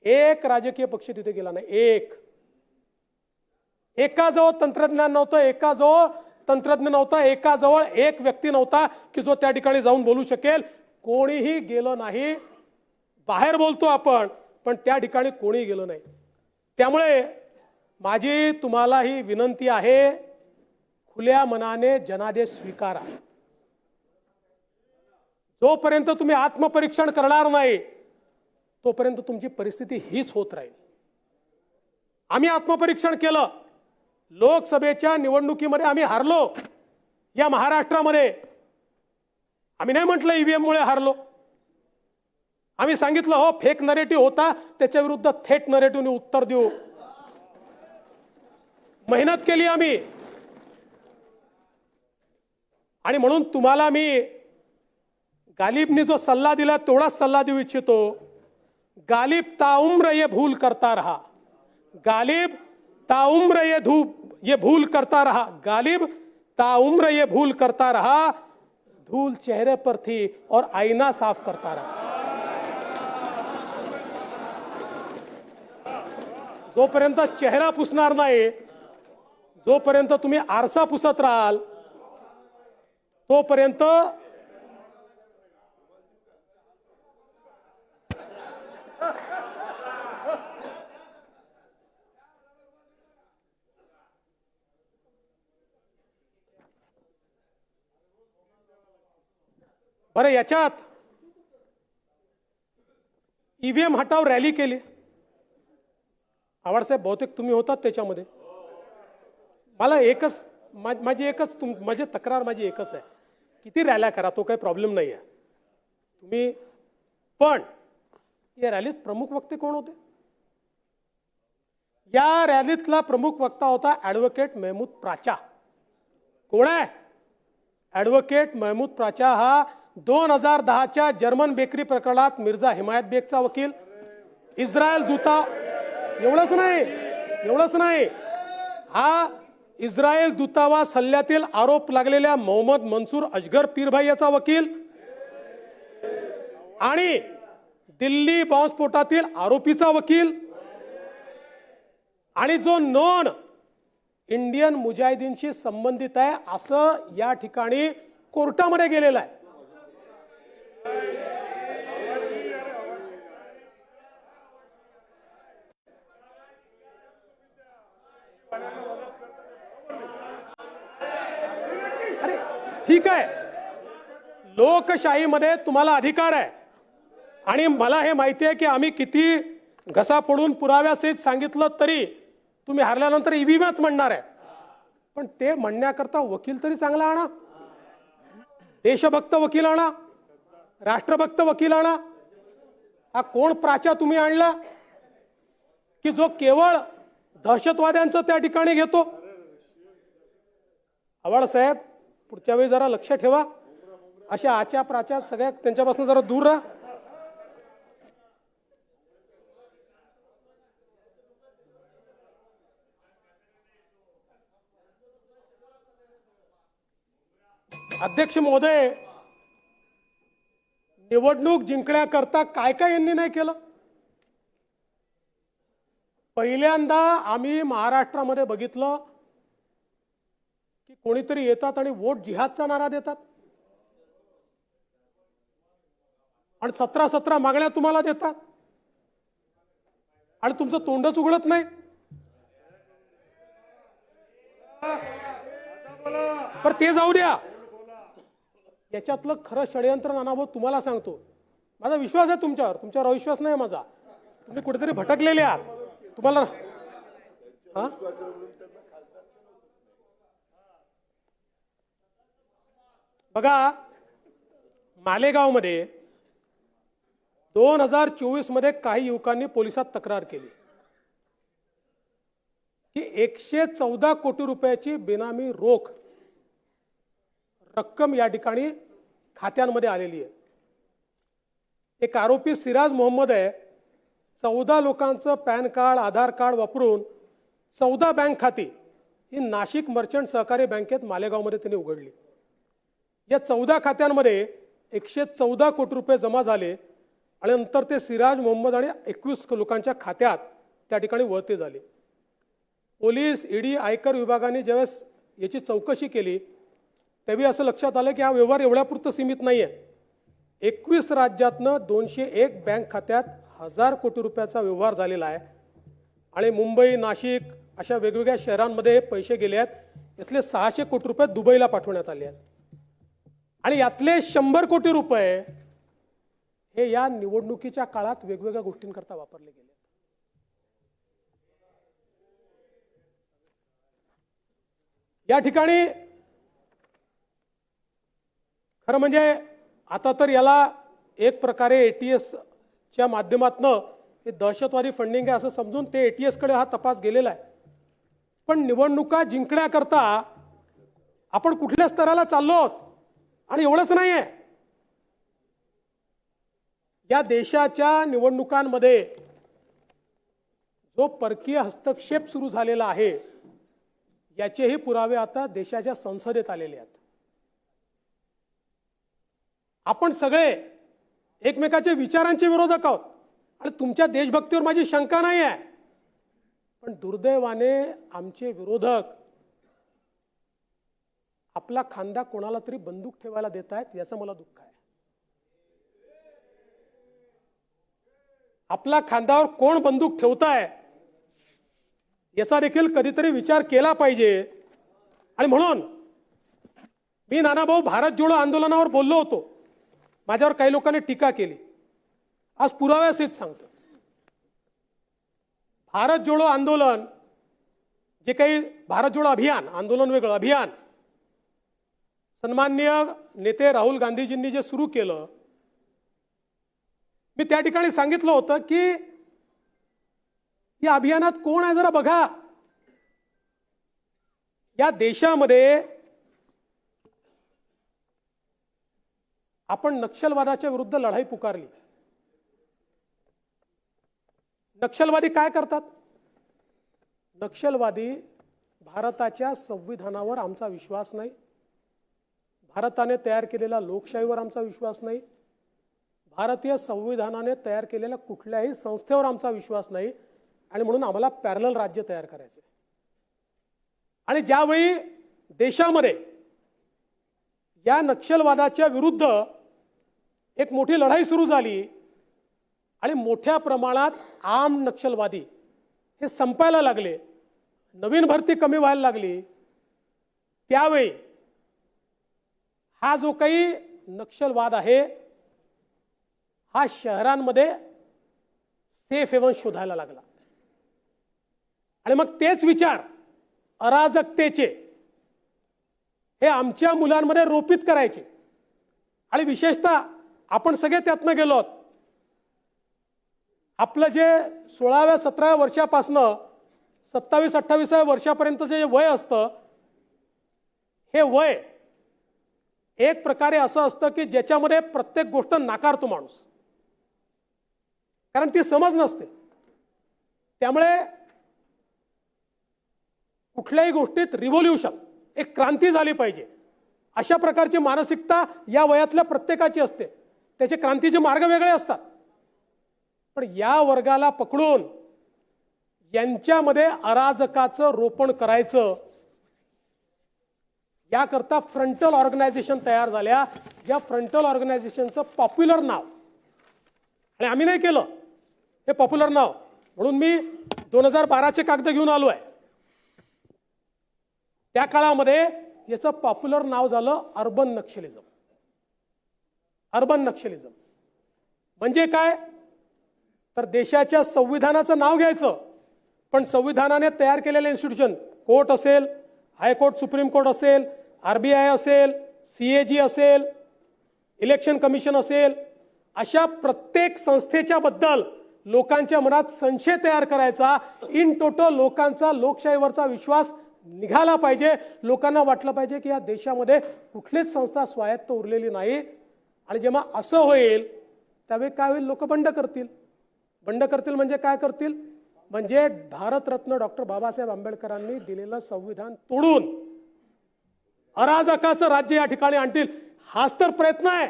एक राजकीय पक्ष तिथे गेला नाही, एक. एकाजवळ तंत्रज्ञान नव्हतं, एकाजवळ तंत्रज्ञ नव्हता, एकाजवळ एक व्यक्ती नव्हता की जो त्या ठिकाणी जाऊन बोलू शकेल. कोणीही गेलं नाही. बाहेर बोलतो आपण, पण त्या ठिकाणी कोणी गेलं नाही. त्यामुळे माझी तुम्हाला ही विनंती आहे, खुल्या मनाने जनादेश स्वीकारा. जोपर्यंत तुम्ही आत्मपरीक्षण करणार नाही तोपर्यंत तुमची परिस्थिती हीच होत राहील. आम्ही आत्मपरीक्षण केलं. लोकसभेच्या निवडणुकीमध्ये आम्ही हारलो. या महाराष्ट्रामध्ये आम्ही नाही म्हटलं ईव्हीएम मुळे हारलो. आम्ही सांगितलं हो फेक नरेटिव्ह होता, त्याच्या विरुद्ध थेट नरेटिव्हने उत्तर देऊ. मेहनत केली आम्ही. आणि म्हणून तुम्हाला मी गालिबने जो सल्ला दिला तेवढाच सल्ला देऊ इच्छितो. गालिब ताउम्र ये भूल करता रहा. गालिब ताउम्र ये भूल करता रहा. गालिब ताउम्र ये भूल करता रहा. धूल चेहरे पर थी और आईना साफ करता रहा. जोपर्यंत चेहरा पुसणार नाही, जोपर्यंत तुम्ही आरसा पुसत राहाल तोपर्यंत बरं. याच्यात ईव्हीएम हटाव रॅली केली. आवाडसाहेब बहुतेक तुम्ही होतात त्याच्यामध्ये. मला एकच माझी तक्रार एकच आहे, किती रॅल्या करा तो काही प्रॉब्लेम नाही आहे तुम्ही. पण या रॅलीत प्रमुख वक्ते कोण होते? या रॅलीतला प्रमुख वक्ता होता ॲडव्होकेट महमूद प्राचा. कोण आहे? ॲडव्होकेट महमूद प्राचा हा 2010च्या जर्मन बेकरी प्रकरणात मिर्झा हिमायत बेगचा वकील, इस्रायल एवढंच नाही, हा इस्रायल दूतावास हल्ल्यातील आरोप लागलेल्या मोहम्मद मंसूर अजगर पीरभाई याचा वकील आणि दिल्ली बॉम्बस्फोटातील आरोपीचा वकील आणि जो नॉन इंडियन मुजाहिदीनशी संबंधित आहे असं या ठिकाणी कोर्टामध्ये गेलेला आहे. अरे ठीक आहे, लोकशाहीमध्ये तुम्हाला अधिकार आहे आणि मला हे माहिती आहे की आम्ही किती घसा फोडून पुराव्यासहित सांगितलं तरी तुम्ही हरल्यानंतर ईव्हीएमच म्हणणार आहे. पण ते म्हणण्याकरता वकील तरी चांगला आणा, देशभक्त वकील आणा, राष्ट्रभक्त वकील आणा. हा कोण प्राचा तुम्ही आणला की जो केवळ दहशतवाद्यांचं त्या ठिकाणी घेतो? आव्हाड साहेब, पुढच्या वेळी जरा लक्ष ठेवा. अशा आच्या प्राच्या सगळ्या त्यांच्यापासून जरा दूर राहा. अध्यक्ष महोदय, निवडणूक जिंकण्याकरता काय काय यांनी नाही केलं? पहिल्यांदा आम्ही महाराष्ट्रामध्ये बघितलं की कोणीतरी येतात आणि वोट जिहादचा नारा देतात आणि 17 मागण्या तुम्हाला देतात आणि तुमचं तोंडच उघडत नाही. पर ते जाऊ द्या. याच्यातलं खरं षडयंत्र नानाभाऊ तुम्हाला सांगतो, माझा विश्वास आहे तुमच्यावर अविश्वास नाही माझा. तुम्ही कुठेतरी भटकलेले आहात. तुम्हाला बघा, मालेगावमध्ये 2024 मध्ये काही युवकांनी पोलिसात तक्रार केली की 114 कोटी रुपयाची बेनामी रोख रक्कम या ठिकाणी खात्यांमध्ये आलेली आहे. एक आरोपी सिराज मोहम्मद आहे. 14 लोकांचं पॅन कार्ड, आधार कार्ड वापरून 14 बँक खाती ही नाशिक मर्चंट सहकारी बँकेत मालेगावमध्ये त्यांनी उघडली. या 14 खात्यांमध्ये 114 कोटी रुपये जमा झाले आणि नंतर ते सिराज मोहम्मद आणि 21 लोकांच्या खात्यात त्या ठिकाणी वळते झाले. पोलीस, ईडी, आयकर विभागाने ज्यावेळेस याची चौकशी केली त्यावेळी असं लक्षात आलं की हा व्यवहार एवढ्यापुरतं सीमित नाही आहे. 21 राज्यातनं 201 बँक खात्यात 1000 कोटी रुपयाचा व्यवहार झालेला आहे आणि मुंबई, नाशिक अशा वेगवेगळ्या शहरांमध्ये पैसे गेले आहेत. यातले 600 कोटी रुपये दुबईला पाठवण्यात आले आहेत आणि यातले 100 कोटी रुपये हे या निवडणुकीच्या काळात वेगवेगळ्या गोष्टींकरता वापरले गेले. या ठिकाणी खरं म्हणजे आता तर याला एक प्रकारे एटीएसच्या माध्यमातनं हे दहशतवादी फंडिंग आहे असं समजून ते एटीएसकडे हा तपास गेलेला आहे. पण निवडणुका जिंकण्याकरता आपण कुठल्या स्तराला चाललो आहोत आणि एवढंच नाही आहे. या देशाच्या निवडणुकांमध्ये जो परकीय हस्तक्षेप सुरू झालेला आहे याचेही पुरावे आता देशाच्या संसदेत आलेले आहेत. आपण सगळे एकमेकाच्या विचारांचे विरोधक आहोत आणि तुमच्या देशभक्तीवर माझी शंका नाही आहे. पण दुर्दैवाने आमचे विरोधक आपला खांदा कोणाला तरी बंदूक ठेवायला देत आहेत याचं मला दुःख आहे. आपला खांद्यावर कोण बंदूक ठेवताय याचा देखील कधीतरी विचार केला पाहिजे. आणि म्हणून मी नानाभाऊ भारत जोडो आंदोलनावर बोललो होतो. माझ्यावर काही लोकांनी टीका केली. आज पुराव्यासहित सांगतो, भारत जोडो आंदोलन जे काही भारत जोडो अभियान, आंदोलन वेगळं, अभियान सन्माननीय नेते राहुल गांधीजींनी जे सुरू केलं, मी त्या ठिकाणी सांगितलं होतं की या अभियानात कोण आहे जरा बघा. या देशामध्ये आपण नक्षलवादाच्या विरुद्ध लढाई पुकारली. नक्षलवादी काय करतात? नक्षलवादी भारताच्या संविधानावर आमचा विश्वास नाही, भारताने तयार केलेल्या लोकशाहीवर आमचा विश्वास नाही, भारतीय संविधानाने तयार केलेल्या कुठल्याही संस्थेवर आमचा विश्वास नाही आणि म्हणून आम्हाला पॅरलल राज्य तयार करायचे. आणि ज्यावेळी देशामध्ये या नक्षलवादाच्या विरुद्ध एक मोठी लढाई सुरू झाली आणि मोठ्या प्रमाणात आम नक्षलवादी हे संपायला लागले, नवीन भरती कमी व्हायला लागली, त्यावेळी हा जो काही नक्षलवाद आहे हा शहरांमध्ये सेफ हेवन शोधायला लागला. आणि मग तेच विचार अराजकतेचे हे आमच्या मुलांमध्ये रोपित करायचे. आणि विशेषतः आपण सगळे त्यातनं गेलो आहोत. आपलं जे 16व्या 17व्या वर्षापासनं 27-28व्या वर्षापर्यंतचे जे वय असतं, हे वय एक प्रकारे असं असतं की ज्याच्यामध्ये प्रत्येक गोष्ट नाकारतो माणूस, कारण ती समज नसते. त्यामुळे कुठल्याही गोष्टीत रिव्होल्यूशन, एक क्रांती झाली पाहिजे अशा प्रकारची मानसिकता या वयातल्या प्रत्येकाची असते. त्याचे क्रांतीचे मार्ग वेगळे असतात. पण या वर्गाला पकडून यांच्यामध्ये अराजकाचं रोपण करायचं याकरता फ्रंटल ऑर्गनायझेशन तयार झाल्या, ज्या फ्रंटल ऑर्गनायझेशनचं पॉप्युलर नाव, आणि आम्ही नाही केलं हे पॉप्युलर नाव, म्हणून मी 2012चे कागद घेऊन आलो आहे. त्या काळामध्ये याचं पॉप्युलर नाव झालं अर्बन नक्षलिझम. अर्बन नक्षलिझम म्हणजे काय? तर देशाच्या संविधानाचं नाव घ्यायचं, पण संविधानाने तयार केलेले इन्स्टिट्यूशन, कोर्ट असेल, हायकोर्ट, सुप्रीम कोर्ट असेल, RBI असेल, CAG असेल, इलेक्शन कमिशन असेल, अशा प्रत्येक संस्थेच्या बद्दल लोकांच्या मनात संशय तयार करायचा. इन टोटल लोकांचा लोकशाहीवरचा विश्वास निघाला पाहिजे. लोकांना वाटलं पाहिजे की या देशामध्ये कुठलीच संस्था स्वायत्त उरलेली नाही. आणि जेव्हा असं होईल त्यावेळी काय होईल? लोक बंड करतील. बंड करतील म्हणजे काय करतील? म्हणजे भारतरत्न डॉक्टर बाबासाहेब आंबेडकरांनी दिलेलं संविधान तोडून अराजकाचं राज्य या ठिकाणी आणतील. हाच तर प्रयत्न आहे.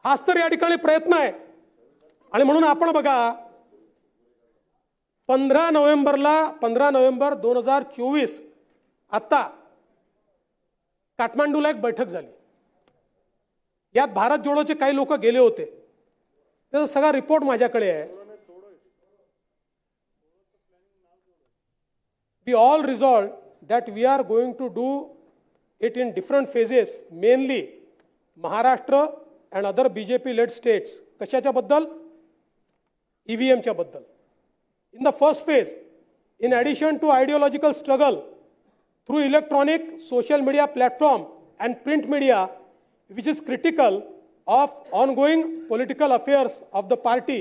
हाच तर या ठिकाणी प्रयत्न आहे. आणि म्हणून आपण बघा, 15 नोव्हेंबर 2024 आता काठमांडूला एक बैठक झाली. यात भारत जोडोचे काही लोक गेले होते. त्याचा सगळा रिपोर्ट माझ्याकडे आहे. We all resolved that we are going to do it in different phases, mainly Maharashtra and other BJP-led states. कशाच्या बद्दल? EVMच्या बद्दल. In the first phase, in addition to ideological struggle through electronic social media platform and print media, which is critical of ongoing political affairs of the party,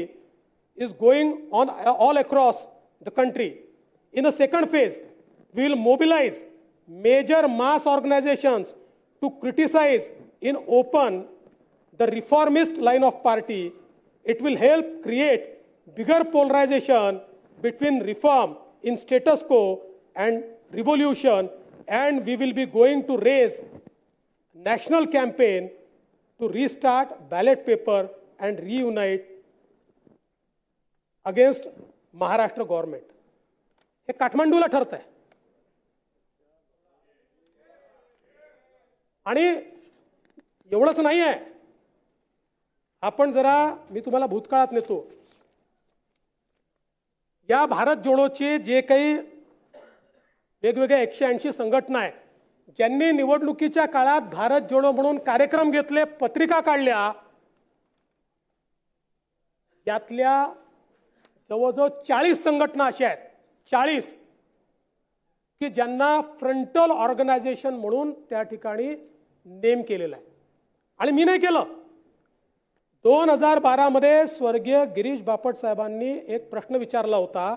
is going on all across the country. In the second phase, we will mobilize major mass organizations to criticize in open the reformist line of party. It will help create bigger polarization between reform in status quo and revolution, and we will be going to raise national campaign to restart ballot paper and reunite against Maharashtra government. हे काठमांडूला ठरत आहे. आणि एवढंच नाही आहे. आपण जरा मी तुम्हाला भूतकाळात नेतो. या भारत जोडोचे जे काही वेगवेगळ्या 180 संघटना आहे, ज्यांनी निवडणुकीच्या काळात भारत जोडो म्हणून कार्यक्रम घेतले, पत्रिका काढल्या, यातल्या जवळजवळ 40 संघटना अशा आहेत, 40 की ज्यांना फ्रंटल ऑर्गनायझेशन म्हणून त्या ठिकाणी नेम केलेला आहे. आणि मी नाही केलं. 2012 मध्ये स्वर्गीय गिरीश बापट साहेबांनी एक प्रश्न विचारला होता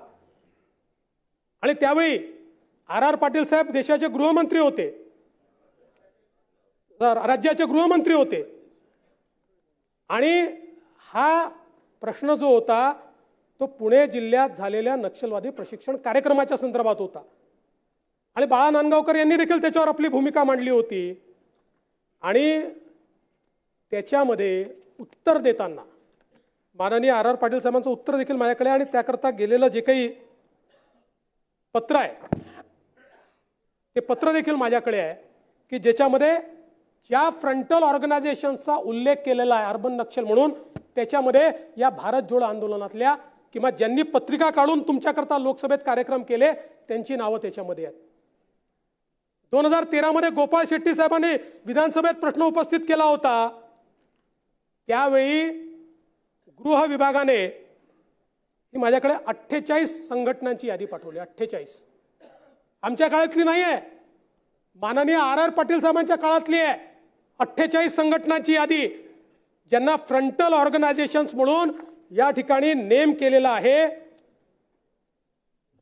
आणि त्यावेळी आर पाटील साहेब देशाचे गृहमंत्री होते, राज्याचे गृहमंत्री होते. आणि हा प्रश्न जो होता तो पुणे जिल्ह्यात झालेल्या नक्षलवादी प्रशिक्षण कार्यक्रमाच्या संदर्भात होता. आणि बाळा नांदगावकर यांनी देखील त्याच्यावर आपली भूमिका मांडली होती. आणि त्याच्यामध्ये उत्तर देताना माननीय आर पाटील साहेबांचं उत्तर देखील माझ्याकडे, आणि त्याकरता गेलेलं जे काही पत्र आहे ते पत्र देखील माझ्याकडे आहे की ज्याच्यामध्ये ज्या फ्रंटल ऑर्गनायझेशनचा उल्लेख केलेला आहे अर्बन नक्षल म्हणून, त्याच्यामध्ये या भारत जोडो आंदोलनातल्या किंवा ज्यांनी पत्रिका काढून तुमच्याकरता लोकसभेत कार्यक्रम केले त्यांची नावं त्याच्यामध्ये आहेत. 2013 मध्ये गोपाळ शेट्टी साहेबांनी विधानसभेत प्रश्न उपस्थित केला होता. त्यावेळी गृह विभागाने ही माझ्याकडे 48 संघटनांची यादी पाठवली. 48 आमच्या काळातली नाही आहे, माननीय आर पाटील साहेबांच्या काळातली आहे. 48 संघटनांची यादी ज्यांना फ्रंटल ऑर्गनायझेशन्स म्हणून या ठिकाणी नेम केलेला आहे.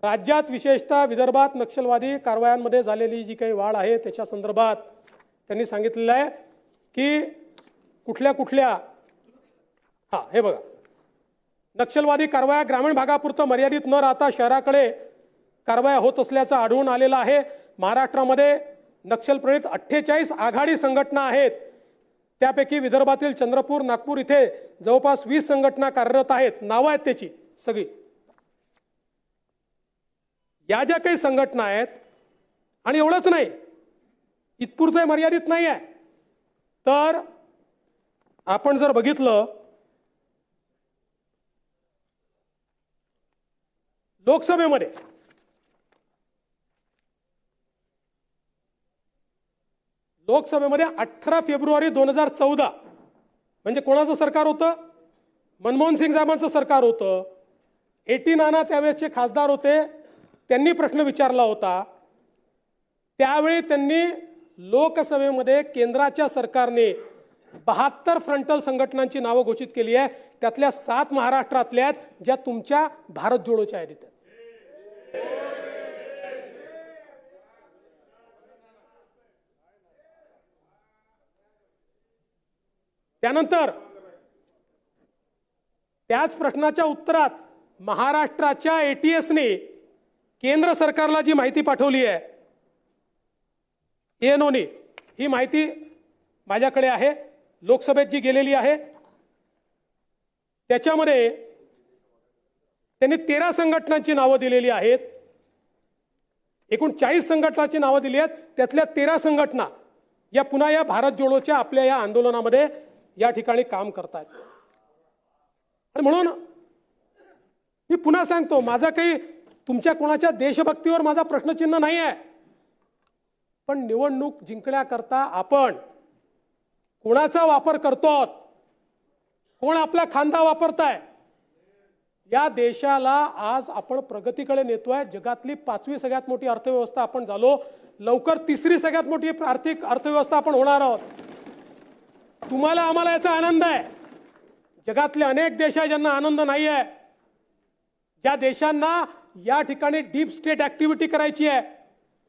राज्यात विशेषतः विदर्भात नक्षलवादी कारवायांमध्ये झालेली जी काही वाढ आहे त्याच्या संदर्भात त्यांनी सांगितलेलं आहे की कुठल्या हे बघा, नक्षलवादी कारवाया ग्रामीण भागापुरतं मर्यादित न राहता शहराकडे कारवाया होत असल्याचं आढळून आलेलं आहे. महाराष्ट्रामध्ये नक्षलप्रणित 48 आघाडी संघटना आहेत. त्यापैकी विदर्भातील चंद्रपूर, नागपूर इथे जवळपास 20 संघटना कार्यरत आहेत. नावं आहेत त्याची सगळी. या ज्या काही संघटना आहेत, आणि एवढंच नाही, इथपुरतं मर्यादित नाही आहे, तर आपण जर बघितलं लोकसभेमध्ये लोकसभेमध्ये 18 फेब्रुवारी 2014 म्हणजे कोणाचं सरकार होतं? मनमोहन सिंग साहेबांचं सरकार होतं. एटी नाना त्यावेळेसचे खासदार होते. त्यांनी प्रश्न विचारला होता. त्यावेळी त्यांनी लोकसभेमध्ये केंद्राच्या सरकारने 72 फ्रंटल संघटनांची नावं घोषित केली आहे. त्यातल्या 7 महाराष्ट्रातल्या आहेत ज्या तुमच्या भारत जोडोच्या यादीत आहेत. त्यानंतर त्याच प्रश्नाच्या उत्तरात महाराष्ट्राच्या एटीएसने केंद्र सरकारला जी माहिती पाठवली आहे, एएनओने, ही माहिती माझ्याकडे आहे, लोकसभेत जी गेलेली आहे. त्याच्यामध्ये त्यांनी 13 संघटनांची नावं दिलेली आहेत. एकूण 40 संघटनांची नावं दिली आहेत. त्यातल्या 13 संघटना या पुन्हा या भारत जोडोच्या आपल्या या आंदोलनामध्ये या ठिकाणी काम करतात. आणि म्हणून मी पुन्हा सांगतो, माझा काही तुमच्या कोणाच्या देशभक्तीवर माझा प्रश्नचिन्ह नाही आहे, पण निवडणूक जिंकण्याकरता आपण कोणाचा वापर करतो, कोण आपला खांदा वापरताय, या देशाला आज आपण प्रगतीकडे नेतोय. जगातली 5वी सगळ्यात मोठी अर्थव्यवस्था आपण झालो. लवकर 3री सगळ्यात मोठी आर्थिक अर्थव्यवस्था आपण होणार आहोत. तुम्हाला आम्हाला याचा आनंद आहे. जगातले अनेक देश आहेत ज्यांना आनंद नाही आहे. ज्या देशांना या ठिकाणी डीप स्टेट ऍक्टिव्हिटी करायची आहे,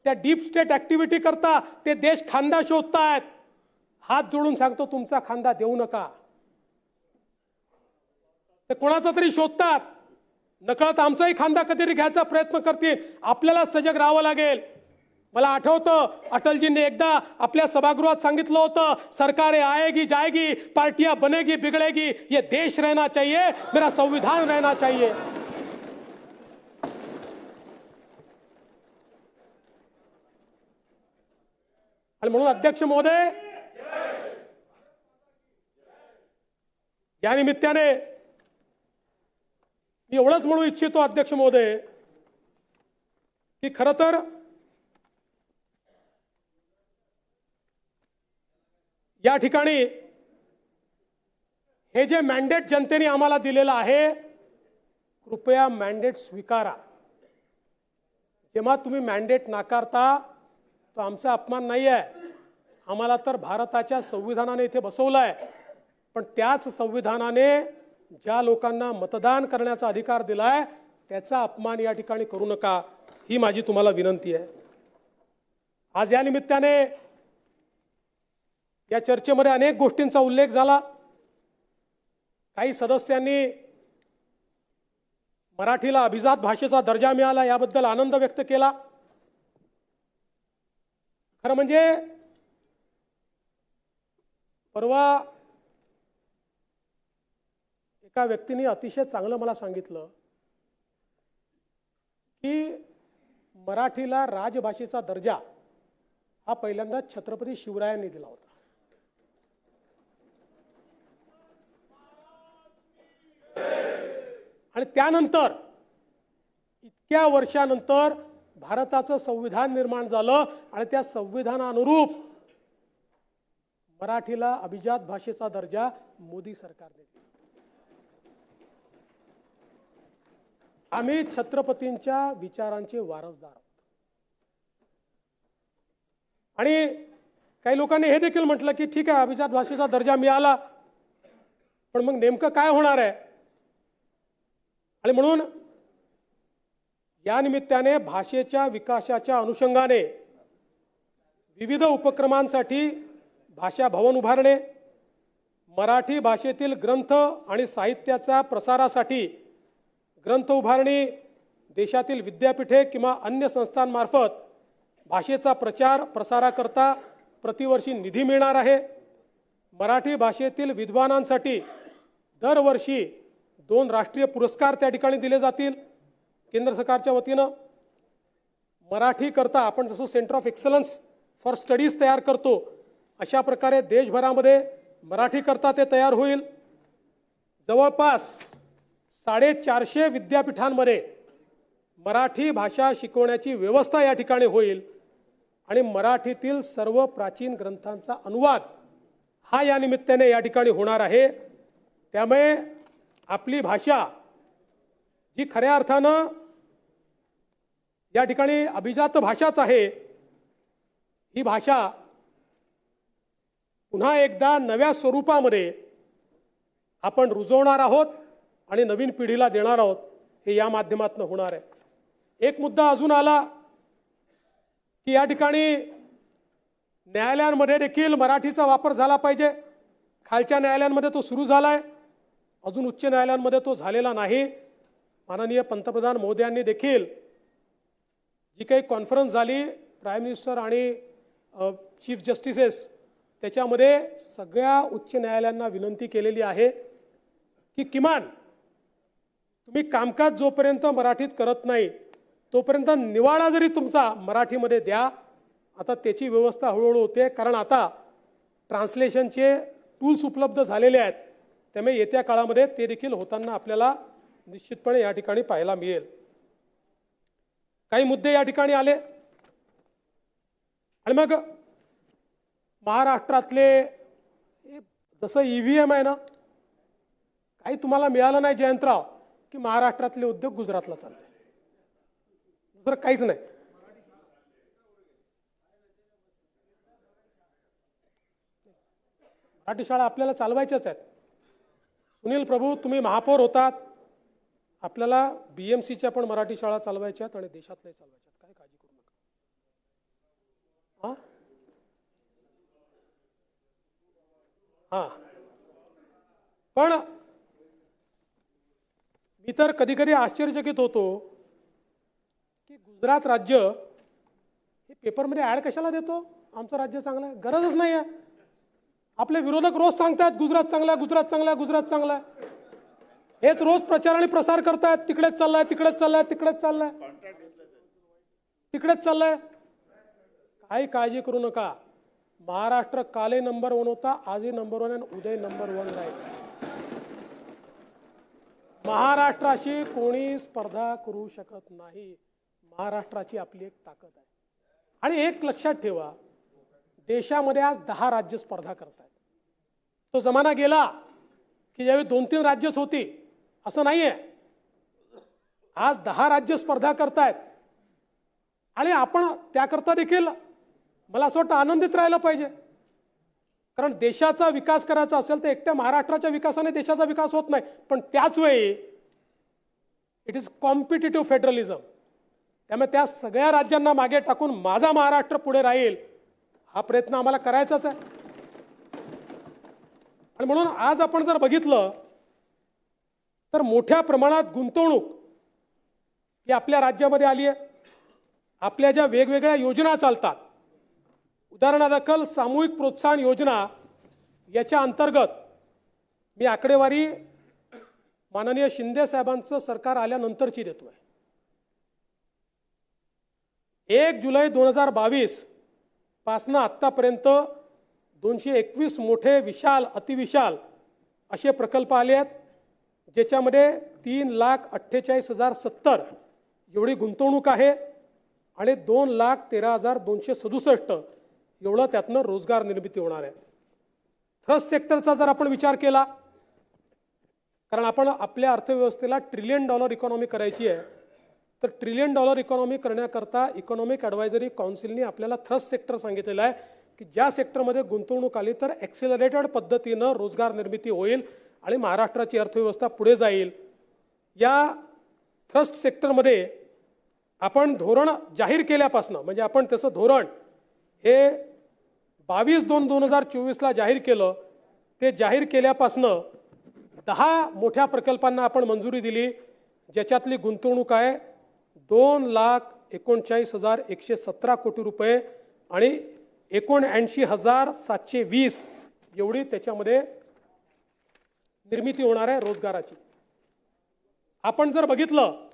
त्या डीप स्टेट ऍक्टिव्हिटी करता ते देश खांदा शोधतायत. हात जोडून सांगतो, तुमचा खांदा देऊ नका. ते कोणाचा तरी शोधतात, नकळत आमचाही खांदा कधीतरी घ्यायचा प्रयत्न करतील. आपल्याला सजग राहावं लागेल. मला आठवतं, अटलजींनी एकदा आपल्या सभागृहात सांगितलं होतं, सरकारें आएगी जाएगी, पार्टियां बनेगी बिगड़ेगी, ये देश रहना चाहिए, मेरा संविधान रहना चाहिए. आणि म्हणून अध्यक्ष महोदय, या निमित्ताने मी एवढंच म्हणू इच्छितो अध्यक्ष महोदय, की खरं तर या ठिकाणी हे जे मॅन्डेट जनतेने आम्हाला दिलेलं आहे, कृपया मॅन्डेट स्वीकारा. जेव्हा तुम्ही मॅन्डेट नाकारता तो आमचा अपमान नाही आहे. आम्हाला तर भारताच्या संविधानाने इथे बसवलंय, पण त्याच संविधानाने ज्या लोकांना मतदान करण्याचा अधिकार दिलाय त्याचा अपमान या ठिकाणी करू नका, ही माझी तुम्हाला विनंती आहे. आज या निमित्ताने या चर्चेमध्ये अनेक गोष्टींचा उल्लेख झाला. काही सदस्यांनी मराठीला अभिजात भाषेचा दर्जा मिळाला याबद्दल आनंद व्यक्त केला. खरं म्हणजे परवा एका व्यक्तीने अतिशय चांगलं मला सांगितलं की मराठीला राजभाषेचा दर्जा हा पहिल्यांदा छत्रपती शिवरायांनी दिला होता. आणि त्यानंतर इतक्या वर्षानंतर भारताचं संविधान निर्माण झालं आणि त्या संविधानानुरूप मराठीला अभिजात भाषेचा दर्जा मोदी सरकारने दिला. आम्ही छत्रपतींच्या विचारांचे वारसदार आहोत. आणि काही लोकांनी हे देखील म्हटलं की ठीक आहे, अभिजात भाषेचा दर्जा मिळाला, पण मग नेमकं काय होणार आहे. आणि म्हणून या निमित्ताने भाषेच्या विकासाच्या अनुषंगाने विविध उपक्रमांसाठी भाषा भवन उभारणे, मराठी भाषेतील ग्रंथ आणि साहित्याच्या प्रसारासाठी ग्रंथ उभारणी, देशातील विद्यापीठे किंवा अन्य संस्थांमार्फत भाषेचा प्रचार प्रसाराकरता प्रतिवर्षी निधी मिळणार आहे. मराठी भाषेतील विद्वानांसाठी दरवर्षी 2 राष्ट्रीय पुरस्कार त्या ठिकाणी दिले जातील केंद्र सरकारच्या वतीनं. मराठी करता आपण जसं centre of excellence for studies तयार करतो, अशा प्रकारे देशभरामध्ये मराठी करता ते तयार होईल. जवळपास 450 विद्यापीठांमध्ये मराठी भाषा शिकवण्याची व्यवस्था या ठिकाणी होईल आणि मराठीतील सर्व प्राचीन ग्रंथांचा अनुवाद हा या निमित्ताने या ठिकाणी होणार आहे. त्यामुळे आपली भाषा जी खऱ्या अर्थानं या ठिकाणी अभिजात भाषाच आहे, ही भाषा पुन्हा एकदा नव्या स्वरूपामध्ये आपण रुजवणार आहोत आणि नवीन पिढीला देणार आहोत. हे या माध्यमातून होणार आहे. एक मुद्दा अजून आला की या ठिकाणी न्यायालयांमध्ये देखील मराठीचा वापर झाला पाहिजे. खालच्या न्यायालयांमध्ये तो सुरू झालाय, अजून उच्च न्यायालयांमध्ये तो झालेला नाही. माननीय पंतप्रधान महोदयांनी देखील जी काही कॉन्फरन्स झाली प्राईम मिनिस्टर आणि चीफ जस्टिसेस, त्याच्यामध्ये सगळ्या उच्च न्यायालयांना विनंती केलेली आहे की किमान तुम्ही कामकाज जोपर्यंत मराठीत करत नाही तोपर्यंत निवाडा जरी तुमचा मराठीमध्ये द्या. आता त्याची व्यवस्था हळूहळू होते, कारण आता ट्रान्सलेशनचे टूल्स उपलब्ध झालेले आहेत. त्यामुळे येत्या काळामध्ये ते देखील होताना आपल्याला निश्चितपणे या ठिकाणी पाहायला मिळेल. काही मुद्दे या ठिकाणी आले आणि मग महाराष्ट्रातले जसं EVM आहे ना, काही तुम्हाला मिळालं नाही जयंतराव की महाराष्ट्रातले उद्योग गुजरातला चालले, दुसरं काहीच नाही. मराठी शाळा आपल्याला चालवायच्याच आहेत. सुनील प्रभू, तुम्ही महापौर होतात, आपल्याला BMCच्या पण मराठी शाळा चालवायच्या आहेत आणि देशातल्या चालवायच्या आहेत, काय काळजी करू नका. हां, पण मी तर कधी कधी आश्चर्यचकित होतो की गुजरात राज्य हे पेपरमध्ये ॲड कशाला देतो. आमचं राज्य चांगलं आहे, गरजच नाही आहे. आपले विरोधक रोज सांगतात गुजरात चांगला आहे, गुजरात चांगला आहे, गुजरात चांगला आहे. हेच रोज प्रचार आणि प्रसार करतायत, तिकडेच चाललाय, तिकडेच चाललाय, तिकडेच चाललाय, तिकडेच चाललाय. काही काळजी करू नका. महाराष्ट्र कालही नंबर 1 होता, आजही नंबर 1 आणि उद्या नंबर 1 राहील. महाराष्ट्राशी कोणी स्पर्धा करू शकत नाही. महाराष्ट्राची आपली एक ताकद आहे. आणि एक लक्षात ठेवा, देशामध्ये आज 10 राज्य स्पर्धा करतात. तो जमाना गेला की ज्यावेळी 2-3 राज्यच होती, असं नाहीये. आज 10 राज्य स्पर्धा करतायत आणि आपण त्याकरता देखील मला असं वाटतं आनंदित राहायला पाहिजे. कारण देशाचा विकास करायचा असेल तर एकट्या महाराष्ट्राच्या विकासाने देशाचा विकास होत नाही. पण त्याच वेळी इट इज कॉम्पिटिटिव्ह फेडरलिझम. त्यामुळे त्या सगळ्या राज्यांना मागे टाकून माझा महाराष्ट्र पुढे राहील, हा प्रयत्न आम्हाला करायचाच आहे. आणि म्हणून आज आपण जर बघितलं तर मोठ्या प्रमाणात गुंतवणूक ही आपल्या राज्यामध्ये आली आहे. आपल्या ज्या वेगवेगळ्या योजना चालतात, उदाहरणादाखल सामूहिक प्रोत्साहन योजना, याच्या अंतर्गत मी आकडेवारी माननीय शिंदे साहेबांचं सरकार आल्यानंतरची देतोय. 1 जुलै 2022 पासनं आत्तापर्यंत 221 मोठे विशाल अतिविशाल असे प्रकल्प आले आहेत, ज्याच्यामध्ये 3,48,070 एवढी गुंतवणूक आहे आणि 2,13,267 एवढं त्यातनं रोजगार निर्मिती होणार आहे. थ्रस्ट सेक्टरचा जर आपण विचार केला, कारण आपण आपल्या अर्थव्यवस्थेला $1 ट्रिलियन इकॉनॉमी करायची आहे, तर $1 ट्रिलियन इकॉनॉमी करण्याकरता इकॉनॉमिक ॲडवायझरी काउन्सिलने आपल्याला थ्रस्ट सेक्टर सांगितलेलं आहे की ज्या सेक्टरमध्ये गुंतवणूक आली तर ॲक्सिलरेटेड पद्धतीनं रोजगार निर्मिती होईल आणि महाराष्ट्राची अर्थव्यवस्था पुढे जाईल. या थ्रस्ट सेक्टरमध्ये आपण धोरण जाहीर केल्यापासून, म्हणजे आपण त्याचं धोरण हे 22/2/2024 जाहीर केलं. ते जाहीर केल्यापासून 10 मोठ्या प्रकल्पांना आपण मंजुरी दिली, ज्याच्यातली गुंतवणूक आहे 2,39,117 कोटी रुपये आणि 79,720 एवढी त्याच्यामध्ये निर्मिती होणार आहे रोजगाराची. आपण जर बघितलं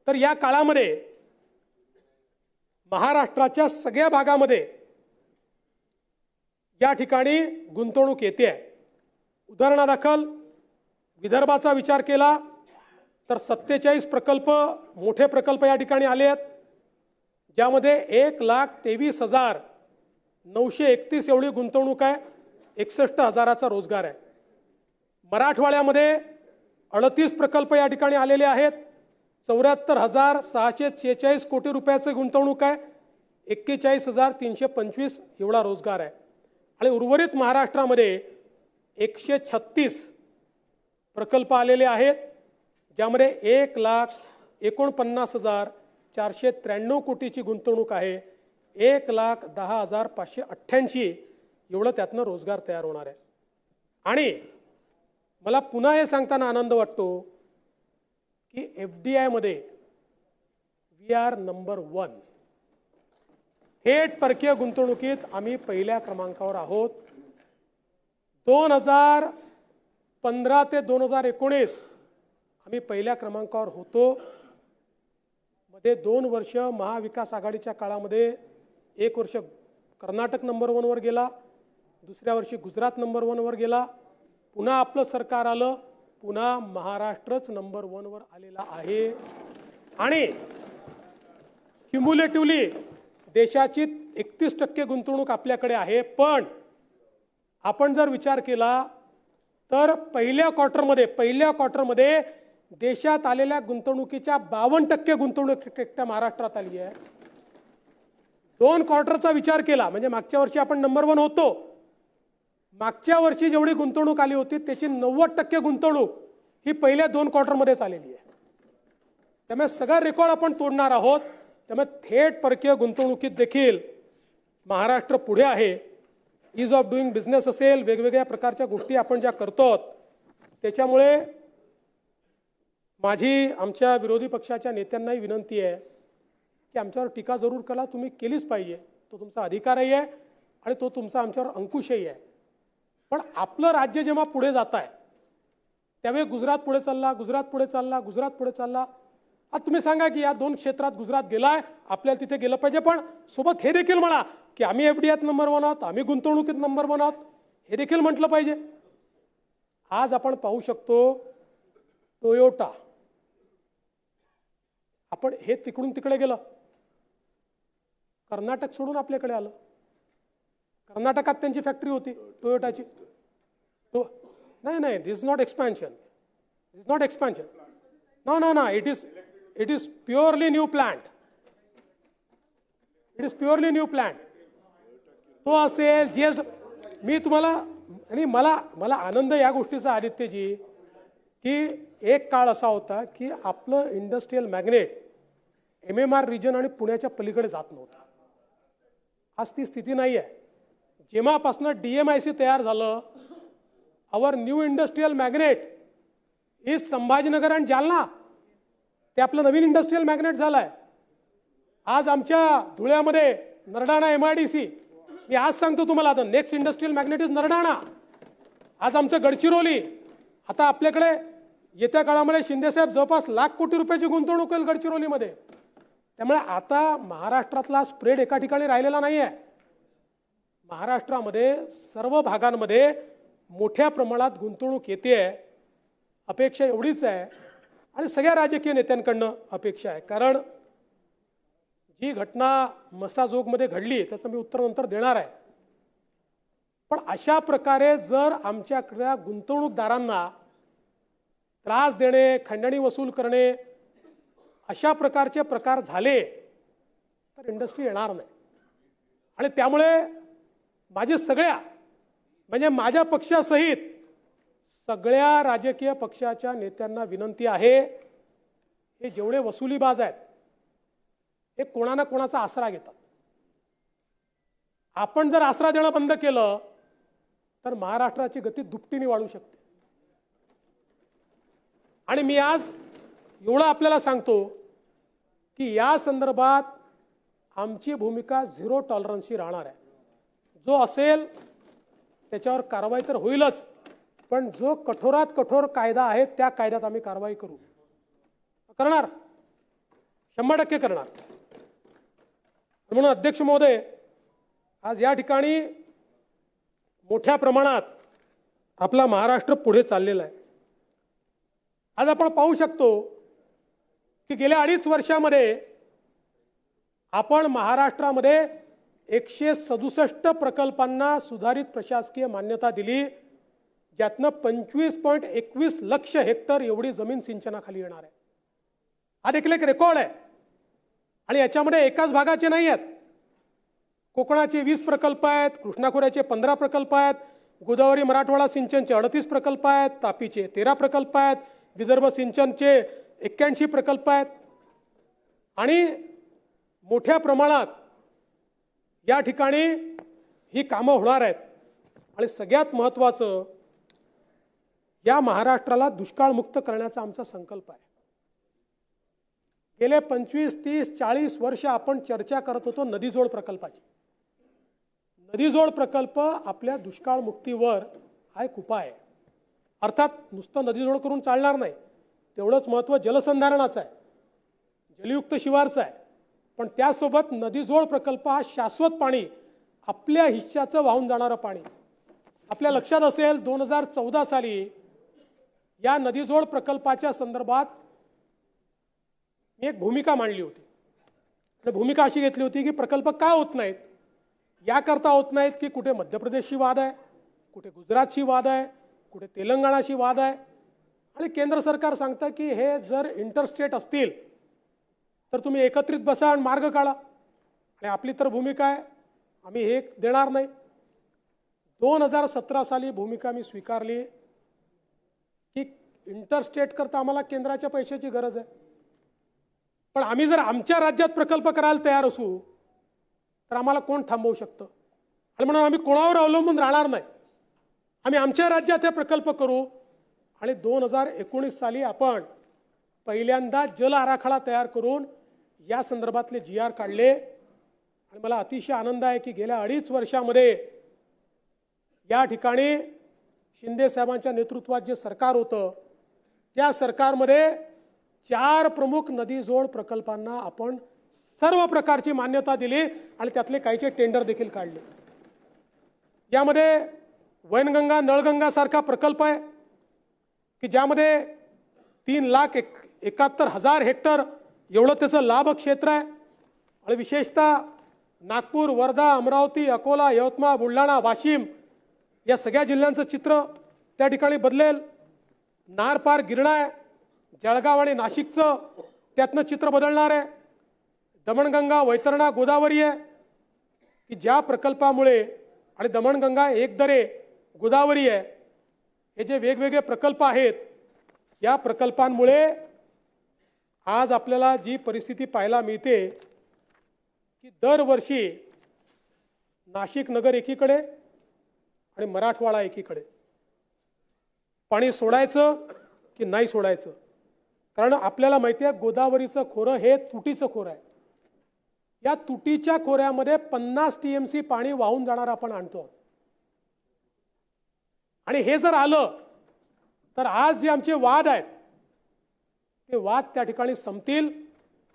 तर या काळामध्ये महाराष्ट्राच्या सगळ्या भागामध्ये या ठिकाणी गुंतवणूक येते आहे. उदाहरणादाखल विदर्भाचा विचार केला तर 47 प्रकल्प, मोठे प्रकल्प या ठिकाणी आले आहेत, ज्यामध्ये 1,23,931 एवढी गुंतवणूक आहे, 61,000चा रोजगार आहे. मराठवाड्यामध्ये 38 प्रकल्प या ठिकाणी आलेले आहेत, 74,646 कोटी रुपयाची गुंतवणूक आहे, 41,325 एवढा रोजगार आहे. आणि उर्वरित महाराष्ट्रामध्ये 136 प्रकल्प आलेले आहेत, ज्यामध्ये 1,49,493 कोटीची गुंतवणूक आहे, 1,10,588 एवढं त्यातनं रोजगार तयार होणार आहे. आणि मला पुन्हा हे सांगताना आनंद वाटतो की FDI मध्ये वी आर नंबर 1. थेट परकीय गुंतवणुकीत आम्ही पहिल्या क्रमांकावर आहोत. 2015 ते 2019 आम्ही पहिल्या क्रमांकावर होतो। मध्ये 2 वर्ष महाविकास आघाडीच्या काळामध्ये 1 वर्ष कर्नाटक नंबर 1 वर गेला, दुसऱ्या वर्षी गुजरात नंबर 1 वर गेला, पुन्हा आपलं सरकार आलं, पुन्हा महाराष्ट्रच नंबर 1 वर आलेला आहे। आणि क्युम्युलेटिव्हली देशाची 31% गुंतवणूक आपल्याकडे आहे। पण आपण जर विचार केला तर पहिल्या क्वार्टरमध्ये देशात आलेल्या गुंतवणुकीच्या 52% गुंतवणूक एकट्या महाराष्ट्रात आली आहे। 2 क्वार्टरचा विचार केला म्हणजे मागच्या वर्षी आपण नंबर 1 होतो, मागच्या वर्षी जेवढी गुंतवणूक आली होती त्याची 90% गुंतवणूक ही पहिल्या 2 क्वार्टरमध्येच आलेली आहे। त्यामुळे सगळा रेकॉर्ड आपण तोडणार आहोत। त्यामुळे थेट परकीय गुंतवणुकीत देखील महाराष्ट्र पुढे आहे। ईज ऑफ डुईंग बिझनेस असेल, वेगवेगळ्या प्रकारच्या गोष्टी आपण ज्या करतो, त्याच्यामुळे माझी आमच्या विरोधी पक्षाच्या नेत्यांनाही विनंती आहे की आमच्यावर टीका जरूर करा, तुम्ही केलीच पाहिजे, तो तुमचा अधिकारही आहे आणि तो तुमचा आमच्यावर अंकुशही आहे। पण आपलं राज्य जेव्हा पुढे जात आहे त्यावेळी गुजरात पुढे चालला, गुजरात पुढे चालला, गुजरात पुढे चालला। आता तुम्ही सांगा की या 2 क्षेत्रात गुजरात गेलाय, आपल्याला तिथे गेलं पाहिजे, पण सोबत हे देखील म्हणा की आम्ही एफडीआयत नंबर 1 आहोत, आम्ही गुंतवणुकीत नंबर 1 आहोत, हे देखील म्हटलं पाहिजे। आज आपण पाहू शकतो टोयोटा, आपण हे तिकडून तिकडे गेलं, कर्नाटक सोडून आपल्याकडे आलं। कर्नाटकात त्यांची फॅक्टरी होती टोयोटाची। तो नाही, this is not expansion, no, it is purely new plant. तो असेल जीएस, मी तुम्हाला आणि मला आनंद या गोष्टीचा आदित्यजी की एक काळ असा होता की आपलं इंडस्ट्रियल मॅग्नेट MMR रिजन आणि पुण्याच्या पलीकडे जात नव्हतं। आज ती स्थिती नाही आहे। जेव्हापासून DMIC तयार झालं, our new industrial magnet is Sambhajinagar आणि जालना, ते आपलं नवीन इंडस्ट्रियल मॅग्नेट झालंय। आज आमच्या धुळ्यामध्ये नरडाणा MIDC, मी आज सांगतो तुम्हाला, आता next industrial magnet is Nardana. आज आमचं गडचिरोली, आता आपल्याकडे येत्या काळामध्ये शिंदेसाहेब जवळपास लाख कोटी रुपयाची गुंतवणूक होईल गडचिरोलीमध्ये। त्यामुळे आता महाराष्ट्रातला स्प्रेड एका ठिकाणी राहिलेला नाही आहे। महाराष्ट्रामध्ये सर्व भागांमध्ये मोठ्या प्रमाणात गुंतवणूक येते आहे। अपेक्षा एवढीच आहे आणि सगळ्या राजकीय नेत्यांकडनं अपेक्षा आहे, कारण जी घटना मसाजोगमध्ये घडली त्याचं मी उत्तर नंतर देणार आहे। पण अशा प्रकारे जर आमच्याकडे गुंतवणूकदारांना त्रास देणे, खंडणी वसूल करणे, अशा प्रकारचे प्रकार झाले तर इंडस्ट्री येणार नाही। आणि त्यामुळे माझे सगळ्या म्हणजे माझ्या पक्षासहित सगळ्या राजकीय पक्षाच्या नेत्यांना विनंती आहे, हे जेवढे वसुलीबाज आहेत हे कोणा ना कोणाचा आसरा घेतात। आपण जर आसरा देणं बंद केलं तर महाराष्ट्राची गती दुपटीने वाढू शकते। आणि मी आज एवढं आपल्याला सांगतो की या संदर्भात आमची भूमिका 0 टॉलरन्सची राहणार आहे। जो असेल त्याच्यावर कारवाई तर होईलच, पण जो कठोरात कठोर कायदा आहे त्या कायद्यात आम्ही कारवाई करणार, 100% करणार। म्हणून अध्यक्ष महोदय, आज या ठिकाणी मोठ्या प्रमाणात आपला महाराष्ट्र पुढे चाललेला आहे। आज आपण पाहू शकतो की गेल्या 2.5 वर्षामध्ये आपण महाराष्ट्रामध्ये 167 प्रकल्पांना सुधारित प्रशासकीय मान्यता दिली, ज्यातनं 25.21 लक्ष हेक्टर एवढी जमीन सिंचनाखाली येणार आहे। हा देखील एक रेकॉर्ड आहे। आणि याच्यामध्ये एकाच भागाचे नाही आहेत, कोकणाचे 20 प्रकल्प आहेत, कृष्णा खोऱ्याचे 15 प्रकल्प आहेत, गोदावरी मराठवाडा सिंचनचे 38 प्रकल्प आहेत, तापीचे 13 प्रकल्प आहेत, विदर्भ सिंचनचे 81 प्रकल्प आहेत। आणि मोठ्या प्रमाणात या ठिकाणी ही कामं होणार आहेत। आणि सगळ्यात महत्त्वाचं, या महाराष्ट्राला दुष्काळमुक्त करण्याचा आमचा संकल्प आहे। गेले 25, 30, 40 वर्ष आपण चर्चा करत होतो नदीजोड प्रकल्पाची। नदीजोड प्रकल्प आपल्या दुष्काळमुक्तीवर हा एक उपाय आहे। अर्थात नुसतं नदीजोड करून चालणार नाही, तेवढंच महत्त्व जलसंधारणाचं आहे, जलयुक्त शिवारचं आहे. पण त्यासोबत नदीजोड प्रकल्प हा शाश्वत पाणी, आपल्या हिश्श्याचं वाहून जाणारं पाणी. आपल्या लक्षात असेल 2014 साली या नदीजोड प्रकल्पाच्या संदर्भात मी एक भूमिका मांडली होती. आणि भूमिका अशी घेतली होती की प्रकल्प का होत नाहीत, याकरता होत नाहीत की कुठे मध्य प्रदेशशी वाद आहे, कुठे गुजरातशी वाद आहे, कुठे तेलंगणाशी वाद आहे. आणि केंद्र सरकार सांगतं की हे जर इंटरस्टेट असतील तर तुम्ही एकत्रित बसा आणि मार्ग काढा. आणि आपली तर भूमिका आहे, आम्ही हे देणार नाही. 2017 साली भूमिका मी स्वीकारली की इंटरस्टेट करता आम्हाला केंद्राच्या पैशाची गरज आहे, पण आम्ही जर आमच्या राज्यात प्रकल्प करायला तयार असू तर आम्हाला कोण थांबवू शकतं. आणि म्हणून आम्ही कोणावर अवलंबून राहणार नाही, आम्ही आमच्या राज्यात हे प्रकल्प करू. आणि 2019 साली आपण पहिल्यांदा जल आराखडा तयार करून या संदर्भातले GR काढले. आणि मला अतिशय आनंद आहे की गेल्या 2.5 वर्षामध्ये या ठिकाणी शिंदे साहेबांच्या नेतृत्वात जे सरकार होतं त्या सरकारमध्ये 4 प्रमुख नदीजोड प्रकल्पांना आपण सर्व प्रकारची मान्यता दिली आणि त्यातले काहीचे टेंडर देखील काढले. यामध्ये वैनगंगा नळगंगा सारखा प्रकल्प आहे की ज्यामध्ये 3,71,000 हेक्टर एवढं त्याचं लाभ क्षेत्र आहे. आणि विशेषतः नागपूर, वर्धा, अमरावती, अकोला, यवतमाळ, बुलढाणा, वाशिम या सगळ्या जिल्ह्यांचं चित्र त्या ठिकाणी बदलेल. नार पार गिरणा आहे, जळगाव आणि नाशिकचं त्यातनं चित्र बदलणार आहे. दमणगंगा, वैतरणा, गोदावरी आहे की ज्या प्रकल्पामुळे, आणि दमणगंगा एकदरे गोदावरी आहे, हे जे वेगवेगळे प्रकल्प आहेत या प्रकल्पांमुळे आज आपल्याला जी परिस्थिती पाहायला मिळते की दरवर्षी नाशिक नगर एकीकडे आणि मराठवाडा एकीकडे पाणी सोडायचं की नाही सोडायचं. कारण आपल्याला माहिती आहे गोदावरीचं खोरं हे तुटीचं खोरं आहे. या तुटीच्या खोऱ्यामध्ये 50 TMC पाणी वाहून जाणार आपण आणतो. आणि हे जर आलं तर आज जे आमचे वाद आहेत ते वाद त्या ठिकाणी संपतील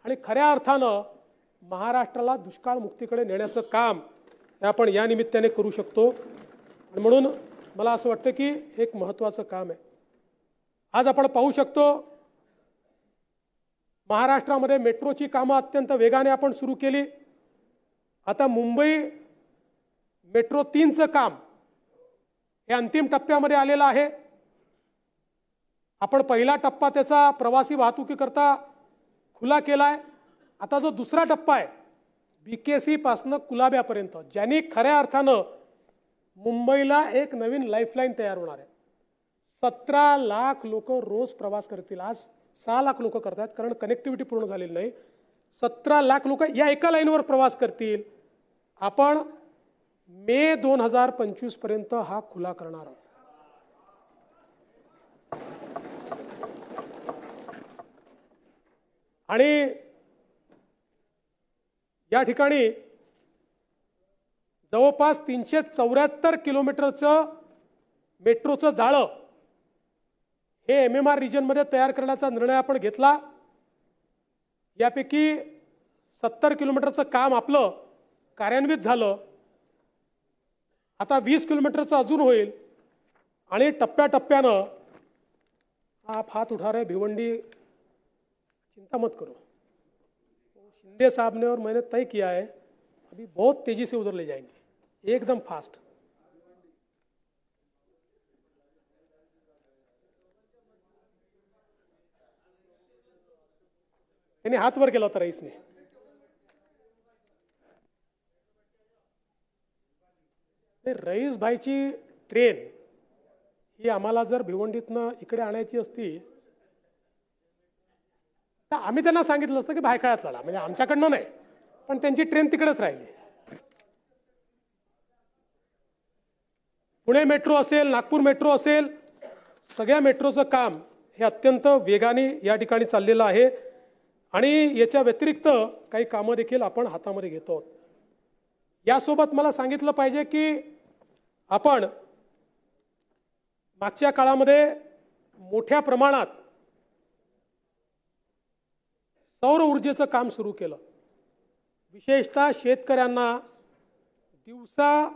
आणि खऱ्या अर्थानं महाराष्ट्राला दुष्काळ मुक्तीकडे नेण्याचं काम आपण या निमित्ताने करू शकतो. आणि म्हणून मला असं वाटतं की एक महत्त्वाचं काम आहे. आज आपण पाहू शकतो महाराष्ट्रामध्ये मेट्रोची कामं अत्यंत वेगाने आपण सुरू केली. आता मुंबई मेट्रो 3चं काम हे अंतिम टप्प्यामध्ये आलेलं आहे. आपण पहिला टप्पा त्याचा प्रवासी वाहतुकीकरता खुला केला आहे. आता जो दुसरा टप्पा आहे BKC पासनं कुलाब्यापर्यंत, ज्यांनी खऱ्या अर्थानं मुंबईला एक नवीन लाईफलाईन तयार होणार आहे. 17 लाख लोक रोज प्रवास करतील. आज 6 लाख लोक करतात कारण कनेक्टिव्हिटी पूर्ण झालेली नाही. 17 लाख लोक या एका लाईनवर प्रवास करतील. आपण मे 2025 पर्यंत हा खुला करणार आहोत. आणि या ठिकाणी जवळपास 374 किलोमीटरचं मेट्रोचं जाळं हे MMR रिजनमध्ये तयार करण्याचा निर्णय आपण घेतला. यापैकी 70 किलोमीटरचं काम आपलं कार्यान्वित झालं. आता 20 किलोमीटरचं अजून होईल. आणि टप्प्याटप्प्यानं आप हाथ उठा रहे भिवंडी, चिंता मत करो, शिंदे साहब ने और मैंने तय किया है अभी बहुत तेजी से उधर ले जाएंगे, एकदम फास्ट. त्यांनी हात वर केला होता रईसने. रईस भाईची ट्रेन ही आम्हाला जर भिवंडीतनं इकडे आणायची असती तर आम्ही त्यांना सांगितलं असतं की भायखळ्यात चढा, म्हणजे आमच्याकडनं नाही, पण त्यांची ट्रेन तिकडेच राहिली. पुणे मेट्रो असेल, नागपूर मेट्रो असेल, सगळ्या मेट्रोचं काम हे अत्यंत वेगाने या ठिकाणी चाललेलं आहे. आणि याच्या व्यतिरिक्त काही कामं देखील आपण हातामध्ये घेतो. यासोबत मला सांगितलं पाहिजे की आपण मागच्या काळामध्ये मोठ्या प्रमाणात सौर ऊर्जेचं काम सुरू केलं. विशेषतः शेतकऱ्यांना दिवसा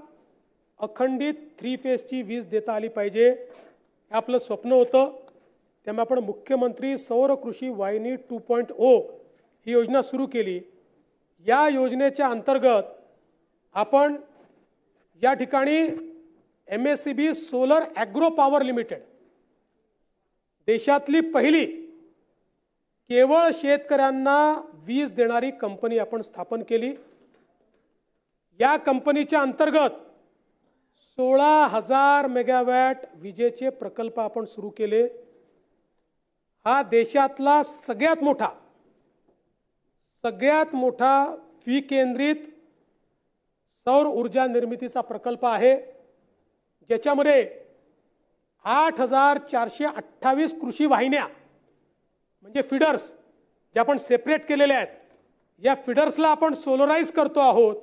अखंडित 3 फेजची वीज देता आली पाहिजे, हे आपलं स्वप्न होतं. त्यामुळे आपण मुख्यमंत्री सौर कृषी वाहिनी 2.0 ही योजना सुरू केली. या योजनेच्या अंतर्गत आपण या ठिकाणी MSCB solar agro power limited, देशातली पहिली केवळ शेतकऱ्यांना वीज देणारी कंपनी आपण स्थापन केली. या कंपनीच्या अंतर्गत 16,000 मेगावॅट विजेचे प्रकल्प आपण सुरू केले. हा देशातला सगळ्यात मोठा विकेंद्रित सौर ऊर्जा निर्मितीचा प्रकल्प आहे, ज्याच्यामध्ये 8,428 कृषी वाहिन्या म्हणजे फीडर्स जे आपण सेपरेट केलेले आहेत, या फीडर्सला आपण सोलराईज करतो आहोत.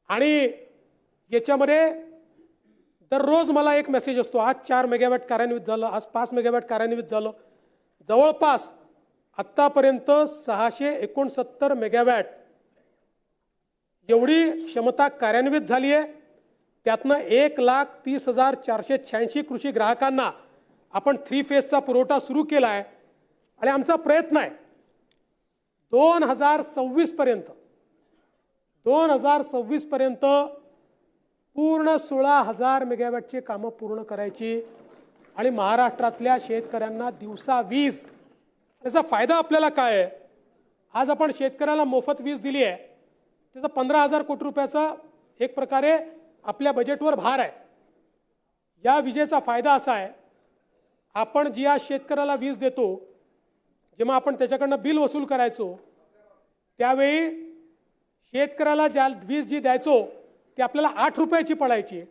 आणि याच्यामध्ये दररोज मला एक मेसेज असतो, आज 4 मेगावॅट कार्यान्वित झालं, आज 5 मेगावॅट कार्यान्वित झालं. जवळपास आत्तापर्यंत 669 मेगावॅट एवढी क्षमता कार्यान्वित झाली आहे. त्यातनं 1,30,486 कृषी ग्राहकांना आपण 3 फेजचा पुरवठा सुरू केला आहे. आणि आमचा प्रयत्न आहे 2026 पर्यंत पूर्ण 16,000 मेगावॅटची कामं पूर्ण करायची आणि महाराष्ट्रातल्या शेतकऱ्यांना दिवसा वीज. त्याचा फायदा आपल्याला काय आहे? आज आपण शेतकऱ्याला मोफत वीज दिली आहे, त्याचा 15,000 कोटी रुपयाचा एक प्रकारे आपल्या बजेटवर भार आहे. या विजेचा फायदा असा आहे, आपण जी आज शेतकऱ्याला वीज देतो, जेव्हा आपण त्याच्याकडनं बिल वसूल करायचो त्यावेळी शेतकऱ्याला ज्या वीज जी द्यायचो ती आपल्याला 8 रुपयाची पडायची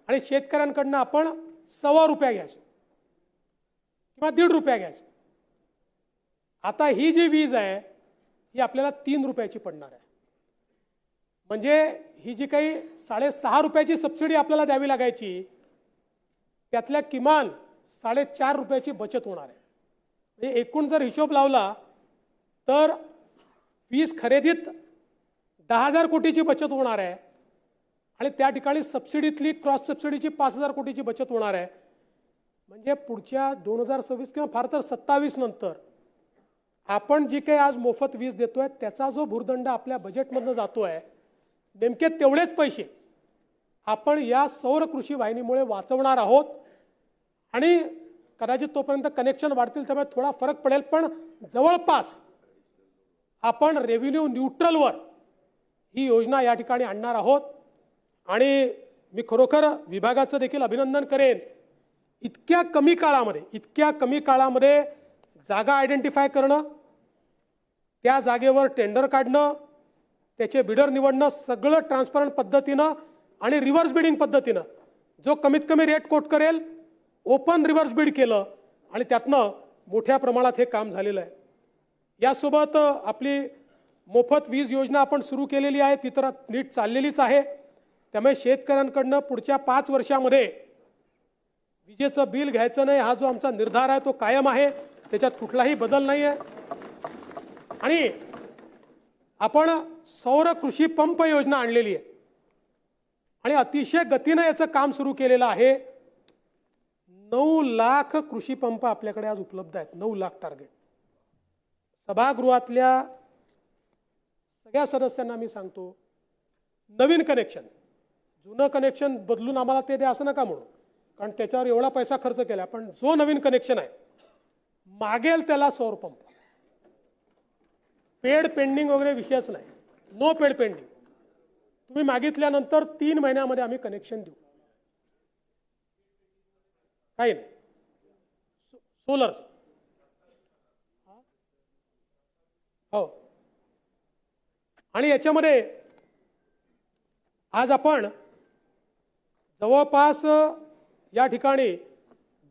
आणि शेतकऱ्यांकडनं आपण ₹1.25 घ्यायचो किंवा ₹1.5 घ्यायचो. आता ही जी वीज आहे ही आपल्याला 3 रुपयाची पडणार आहे. म्हणजे ही जी काही 6.5 रुपयाची सबसिडी आपल्याला द्यावी लागायची, त्यातल्या किमान 4.5 रुपयाची बचत होणार आहे. म्हणजे एकूण जर हिशोब लावला तर वीज खरेदीत 10,000 कोटीची बचत होणार आहे आणि त्या ठिकाणी सबसिडीतली क्रॉस सबसिडीची 5,000 कोटीची बचत होणार आहे. म्हणजे पुढच्या 2026 किंवा फार तर 27 नंतर आपण जी काही आज मोफत वीज देतोय त्याचा जो भुर्दंड आपल्या बजेटमधनं जातोय, नेमके तेवढेच पैसे आपण या सौर कृषी वाहिनीमुळे वाचवणार आहोत. आणि कदाचित तोपर्यंत कनेक्शन वाढतील त्यामुळे थोडा फरक पडेल, पण जवळपास आपण रेव्हेन्यू न्यूट्रलवर ही योजना या ठिकाणी आणणार आहोत. आणि मी खरोखर विभागाचं देखील अभिनंदन करेन. इतक्या कमी काळामध्ये जागा आयडेंटिफाय करणं, त्या जागेवर टेंडर काढणं, त्याचे बिडर निवडणं, सगळं ट्रान्सपरंट पद्धतीनं आणि रिव्हर्स बिडिंग पद्धतीनं, जो कमीत कमी रेट कोट करेल ओपन रिव्हर्स बिड केलं आणि त्यातनं मोठ्या प्रमाणात हे काम झालेलं आहे. यासोबत आपली मोफत वीज योजना आपण सुरू केलेली आहे, ती तर नीट चाललेलीच आहे. त्यामुळे शेतकऱ्यांकडनं पुढच्या 5 वर्षामध्ये विजेचं बिल घ्यायचं नाही हा जो आमचा निर्धार आहे तो कायम आहे, त्याच्यात कुठलाही बदल नाही आहे. आणि आपण सौर कृषी पंप योजना आणलेली आहे आणि अतिशय गतीनं याचं काम सुरू केलेलं आहे. 9 लाख कृषी पंप आपल्याकडे आज उपलब्ध आहेत. 9 लाख टार्गेट. सभागृहातल्या सगळ्या सदस्यांना मी सांगतो, नवीन कनेक्शन, जुनं कनेक्शन बदलून आम्हाला ते द्या असं नका म्हणू, कारण त्याच्यावर एवढा पैसा खर्च केला. पण जो नवीन कनेक्शन आहे मागेल त्याला सौर पंप. पेड पेंडिंग वगैरे विषयच नाही, नो पेड पेंडिंग. तुम्ही मागितल्यानंतर 3 महिन्यामध्ये आम्ही कनेक्शन देऊ. काही नाही. सोलरचं हो. आणि याच्यामध्ये आज आपण जवळपास या ठिकाणी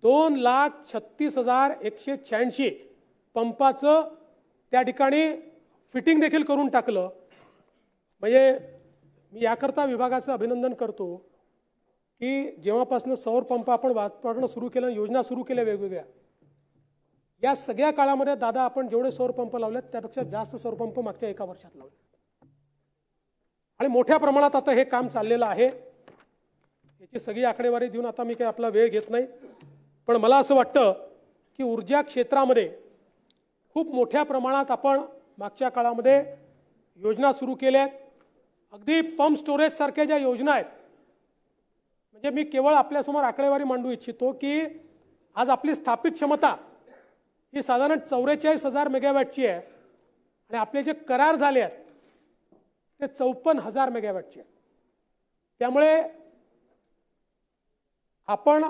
2,36,186 पंपाचं त्या ठिकाणी फिटिंग देखील करून टाकलं. म्हणजे मी याकरता विभागाचं अभिनंदन करतो की जेव्हापासून सौर पंप आपण वापरणं सुरू केलं, योजना सुरू केल्या वेगवेगळ्या, या सगळ्या काळामध्ये दादा आपण जेवढे सौर पंप लावलेत त्यापेक्षा जास्त सौर पंप मागच्या 1 वर्षात लावले आणि मोठ्या प्रमाणात आता हे काम चाललेलं आहे। याची सगळी आकडेवारी देऊन आता मी काही आपला वेळ घेत नाही, पण मला असं वाटतं की ऊर्जा क्षेत्रामध्ये खूप मोठ्या प्रमाणात आपण मागच्या काळामध्ये योजना सुरू केल्या आहेत। अगदी पंप स्टोरेज सारख्या ज्या योजना आहेत, म्हणजे मी केवळ आपल्यासमोर आकडेवारी मांडू इच्छितो की आज आपली स्थापित क्षमता ही साधारण 44,000 मेगावॅटची आहे आणि आपले जे करार झाले आहेत ते 54,000 मेगावॅटचे आहेत। त्यामुळे आपण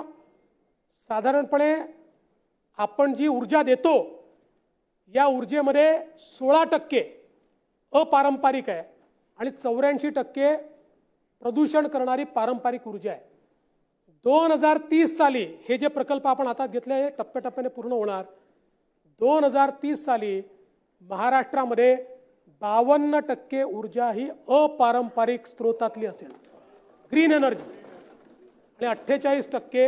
साधारणपणे आपण जी ऊर्जा देतो या ऊर्जेमध्ये 16% अपारंपरिक आहे आणि 84% प्रदूषण करणारी पारंपरिक ऊर्जा आहे। 2030 साली हे जे प्रकल्प आपण हातात घेतले हे टप्प्याटप्प्याने पूर्ण होणार। 2030 साली महाराष्ट्रामध्ये 52% ऊर्जा ही अपारंपरिक स्रोतातली असेल, ग्रीन एनर्जी, आणि 48%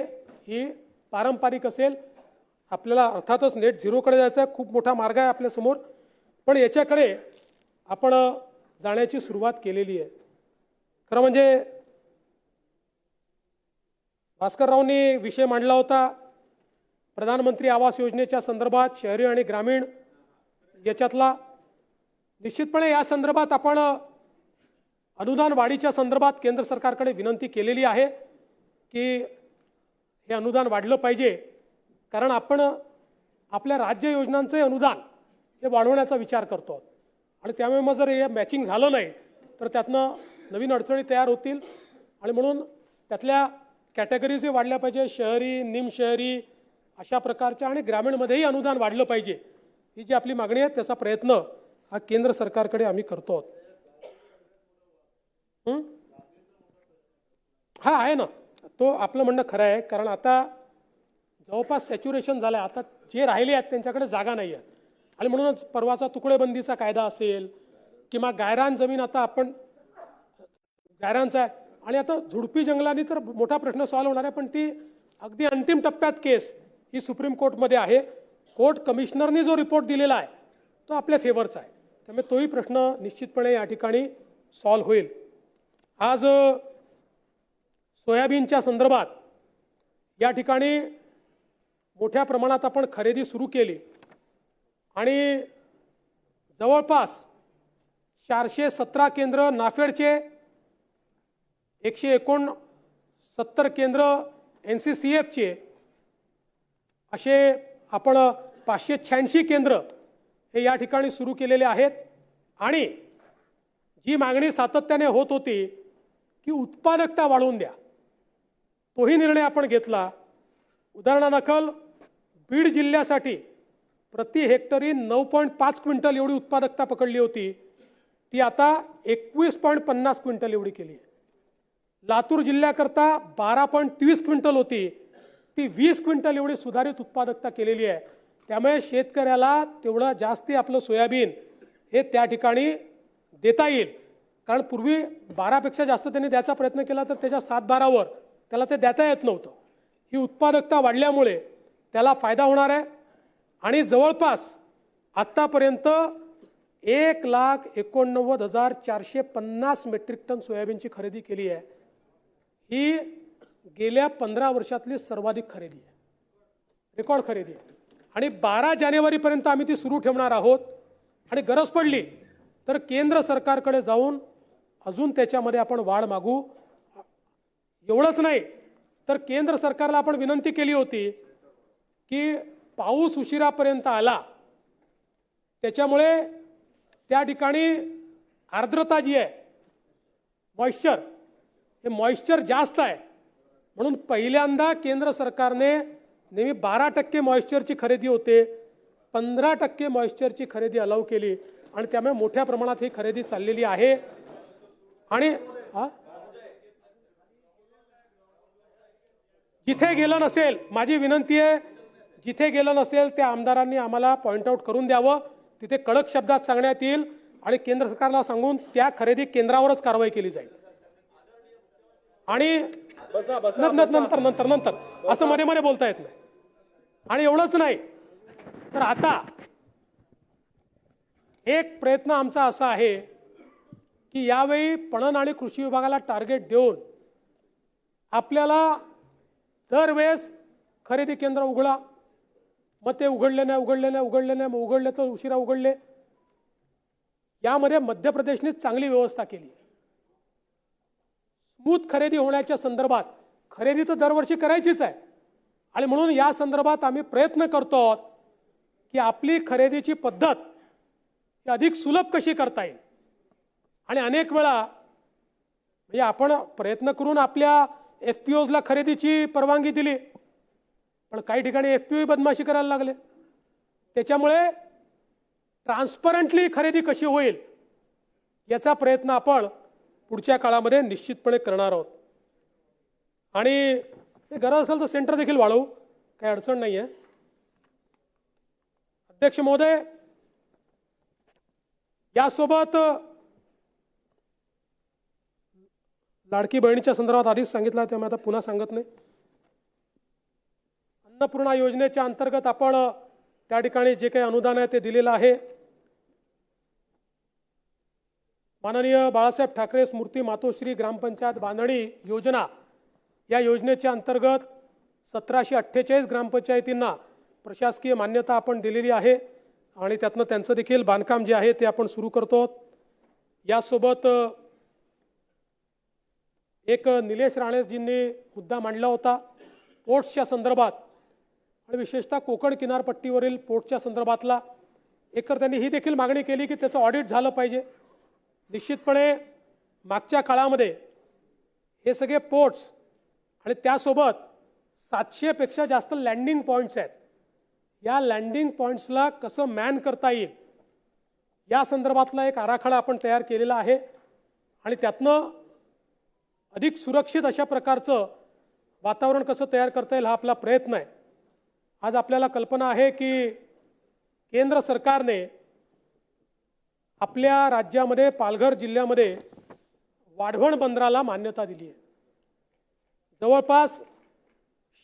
ही पारंपरिक असेल। आपल्याला अर्थातच नेट झिरोकडे जायचं आहे, खूप मोठा मार्ग आहे आपल्यासमोर, पण याच्याकडे आपण जाण्याची सुरुवात केलेली आहे। खरं म्हणजे भास्कररावांनी विषय मांडला होता प्रधानमंत्री आवास योजनेच्या संदर्भात, शहरी आणि ग्रामीण याच्यातला। निश्चितपणे या संदर्भात आपण अनुदान वाढीच्या संदर्भात केंद्र सरकारकडे विनंती केलेली आहे की हे अनुदान वाढलं पाहिजे, कारण आपण आपल्या राज्य योजनांचे अनुदान हे वाढवण्याचा विचार करतो आणि त्यामुळे मग जर हे मॅचिंग झालं नाही तर त्यातनं नवीन अडचणी तयार होतील आणि म्हणून त्यातल्या कॅटेगरीजही वाढल्या पाहिजे, शहरी, निमशहरी अशा प्रकारच्या, आणि ग्रामीणमध्येही अनुदान वाढलं पाहिजे। ही जी आपली मागणी आहे त्याचा प्रयत्न हा केंद्र सरकारकडे आम्ही करतो। हा आहे ना, तो आपलं म्हणणं खरं आहे, कारण आता जवळपास सॅच्युरेशन झालं आहे। आता जे राहिले आहेत त्यांच्याकडे जागा नाही आहे आणि म्हणूनच परवाचा तुकडेबंदीचा कायदा असेल किंवा गायरान जमीन, आता आपण गायरानचा आहे आणि आता झुडपी जंगलांनी तर मोठा प्रश्न सॉल्व्ह होणार आहे, पण ती अगदी अंतिम टप्प्यात केस ही सुप्रीम कोर्टमध्ये आहे। कोर्ट कमिशनरनी जो रिपोर्ट दिलेला आहे तो आपल्या फेवरचा आहे, त्यामुळे तोही प्रश्न निश्चितपणे या ठिकाणी सॉल्व्ह होईल। आज सोयाबीनच्या संदर्भात या ठिकाणी मोठ्या प्रमाणात आपण खरेदी सुरू केली आणि जवळपास 417 केंद्र नाफेडचे, 169 केंद्र NCCFचे, असे आपण 586 केंद्र हे या ठिकाणी सुरू केलेले आहेत। आणि जी मागणी सातत्याने होत होती की उत्पादकता वाढवून द्या, तोही निर्णय आपण घेतला। उदाहरणादाखल बीड जिल्ह्यासाठी प्रति हेक्टरी 9.5 क्विंटल एवढी उत्पादकता पकडली होती, ती आता 21.50 क्विंटल एवढी केली आहे। लातूर जिल्ह्याकरता 12.23 क्विंटल होती, ती 20 क्विंटल एवढी सुधारित उत्पादकता केलेली आहे। त्यामुळे शेतकऱ्याला तेवढं जास्ती आपलं सोयाबीन हे त्या ठिकाणी देता येईल, कारण पूर्वी 12पेक्षा जास्त त्यांनी द्यायचा प्रयत्न केला तर त्याच्या 7-12वर त्याला ते देता येत नव्हतं। ही उत्पादकता वाढल्यामुळे त्याला फायदा होणार आहे आणि जवळपास आत्तापर्यंत 1,89,450 मेट्रिक टन सोयाबीनची खरेदी केली आहे। ही गेल्या 15 वर्षातली सर्वाधिक खरेदी आहे, रेकॉर्ड खरेदी आहे आणि 12 जानेवारीपर्यंत आम्ही ती सुरू ठेवणार आहोत आणि गरज पडली तर केंद्र सरकारकडे जाऊन अजून त्याच्यामध्ये आपण वाढ मागू। एवढंच नाही तर केंद्र सरकारला आपण विनंती केली होती की पाऊस उशिरापर्यंत आला त्याच्यामुळे त्या ठिकाणी आर्द्रता जी आहे, मॉइश्चर, हे मॉइश्चर जास्त आहे, म्हणून पहिल्यांदा केंद्र सरकारने नेहमी 12% मॉइश्चरची खरेदी होते, 15% मॉइश्चरची खरेदी अलाउ केली आणि त्यामुळे मोठ्या प्रमाणात ही खरेदी चाललेली आहे। आणि जिथे गेलं नसेल, माझी विनंती आहे, जिथे गेलं नसेल त्या आमदारांनी आम्हाला पॉइंट आउट करून द्यावं, तिथे कडक शब्दात सांगण्यात येईल आणि केंद्र सरकारला सांगून त्या खरेदी केंद्रावरच कारवाई केली जाईल। आणि नंतर असं मध्ये मध्ये बोलता येत नाही। आणि एवढंच नाही तर आता एक प्रयत्न आमचा असा आहे की यावेळी पणन आणि कृषी विभागाला टार्गेट देऊन आपल्याला दरवेळेस खरेदी केंद्र उघडा, मग ते उघडले नाही मग उघडले तर उशिरा उघडले. यामध्ये मध्य प्रदेशने चांगली व्यवस्था केली. स्मूथ खरेदी होण्याच्या संदर्भात खरेदी तर दरवर्षी करायचीच आहे आणि म्हणून या संदर्भात आम्ही प्रयत्न करतो की आपली खरेदीची पद्धत ही अधिक सुलभ कशी करता येईल. आणि अनेक वेळा म्हणजे आपण प्रयत्न करून आपल्या FPOsला खरेदीची परवानगी दिली, पण काही ठिकाणी FPO बदमाशी करायला लागले. त्याच्यामुळे ट्रान्सपरंटली खरेदी कशी होईल याचा प्रयत्न आपण पुढच्या काळामध्ये निश्चितपणे करणार आहोत. आणि ते गरज असेल तर सेंटर देखील वाढवू, काही अडचण नाही आहे. अध्यक्ष महोदय, यासोबत लाडकी बहिणीच्या संदर्भात आधीच सांगितलं आहे, त्यामुळे आता पुन्हा सांगत नाही. अन्नपूर्णा योजनेच्या अंतर्गत आपण त्या ठिकाणी जे काही अनुदान आहे ते दिलेलं आहे. माननीय बाळासाहेब ठाकरे स्मृती मातोश्री ग्रामपंचायत बांधणी योजना या योजनेच्या अंतर्गत 1748 ग्रामपंचायतींना प्रशासकीय मान्यता आपण दिलेली आहे आणि त्यातनं त्यांचं देखील बांधकाम जे आहे ते आपण सुरू करतो. यासोबत एक निलेश राणेजींनी मुद्दा मांडला होता पोर्ट्सच्या संदर्भात आणि विशेषतः कोकण किनारपट्टीवरील पोर्ट्सच्या संदर्भातला. एकतर त्यांनी ही देखील मागणी केली की त्याचं ऑडिट झालं पाहिजे. निश्चितपणे मागच्या काळामध्ये हे सगळे पोर्ट्स आणि त्यासोबत 700 पेक्षा जास्त लँडिंग पॉईंट्स आहेत. या लँडिंग पॉईंट्सला कसं मॅन करता येईल या संदर्भातला एक आराखडा आपण तयार केलेला आहे आणि त्यातनं अधिक सुरक्षित अशा प्रकारचं वातावरण कसं तयार करता येईल हा आपला प्रयत्न आहे. आज आपल्याला कल्पना आहे की केंद्र सरकारने आपल्या राज्यामध्ये पालघर जिल्ह्यामध्ये वाढवण बंदराला मान्यता दिली आहे. जवळपास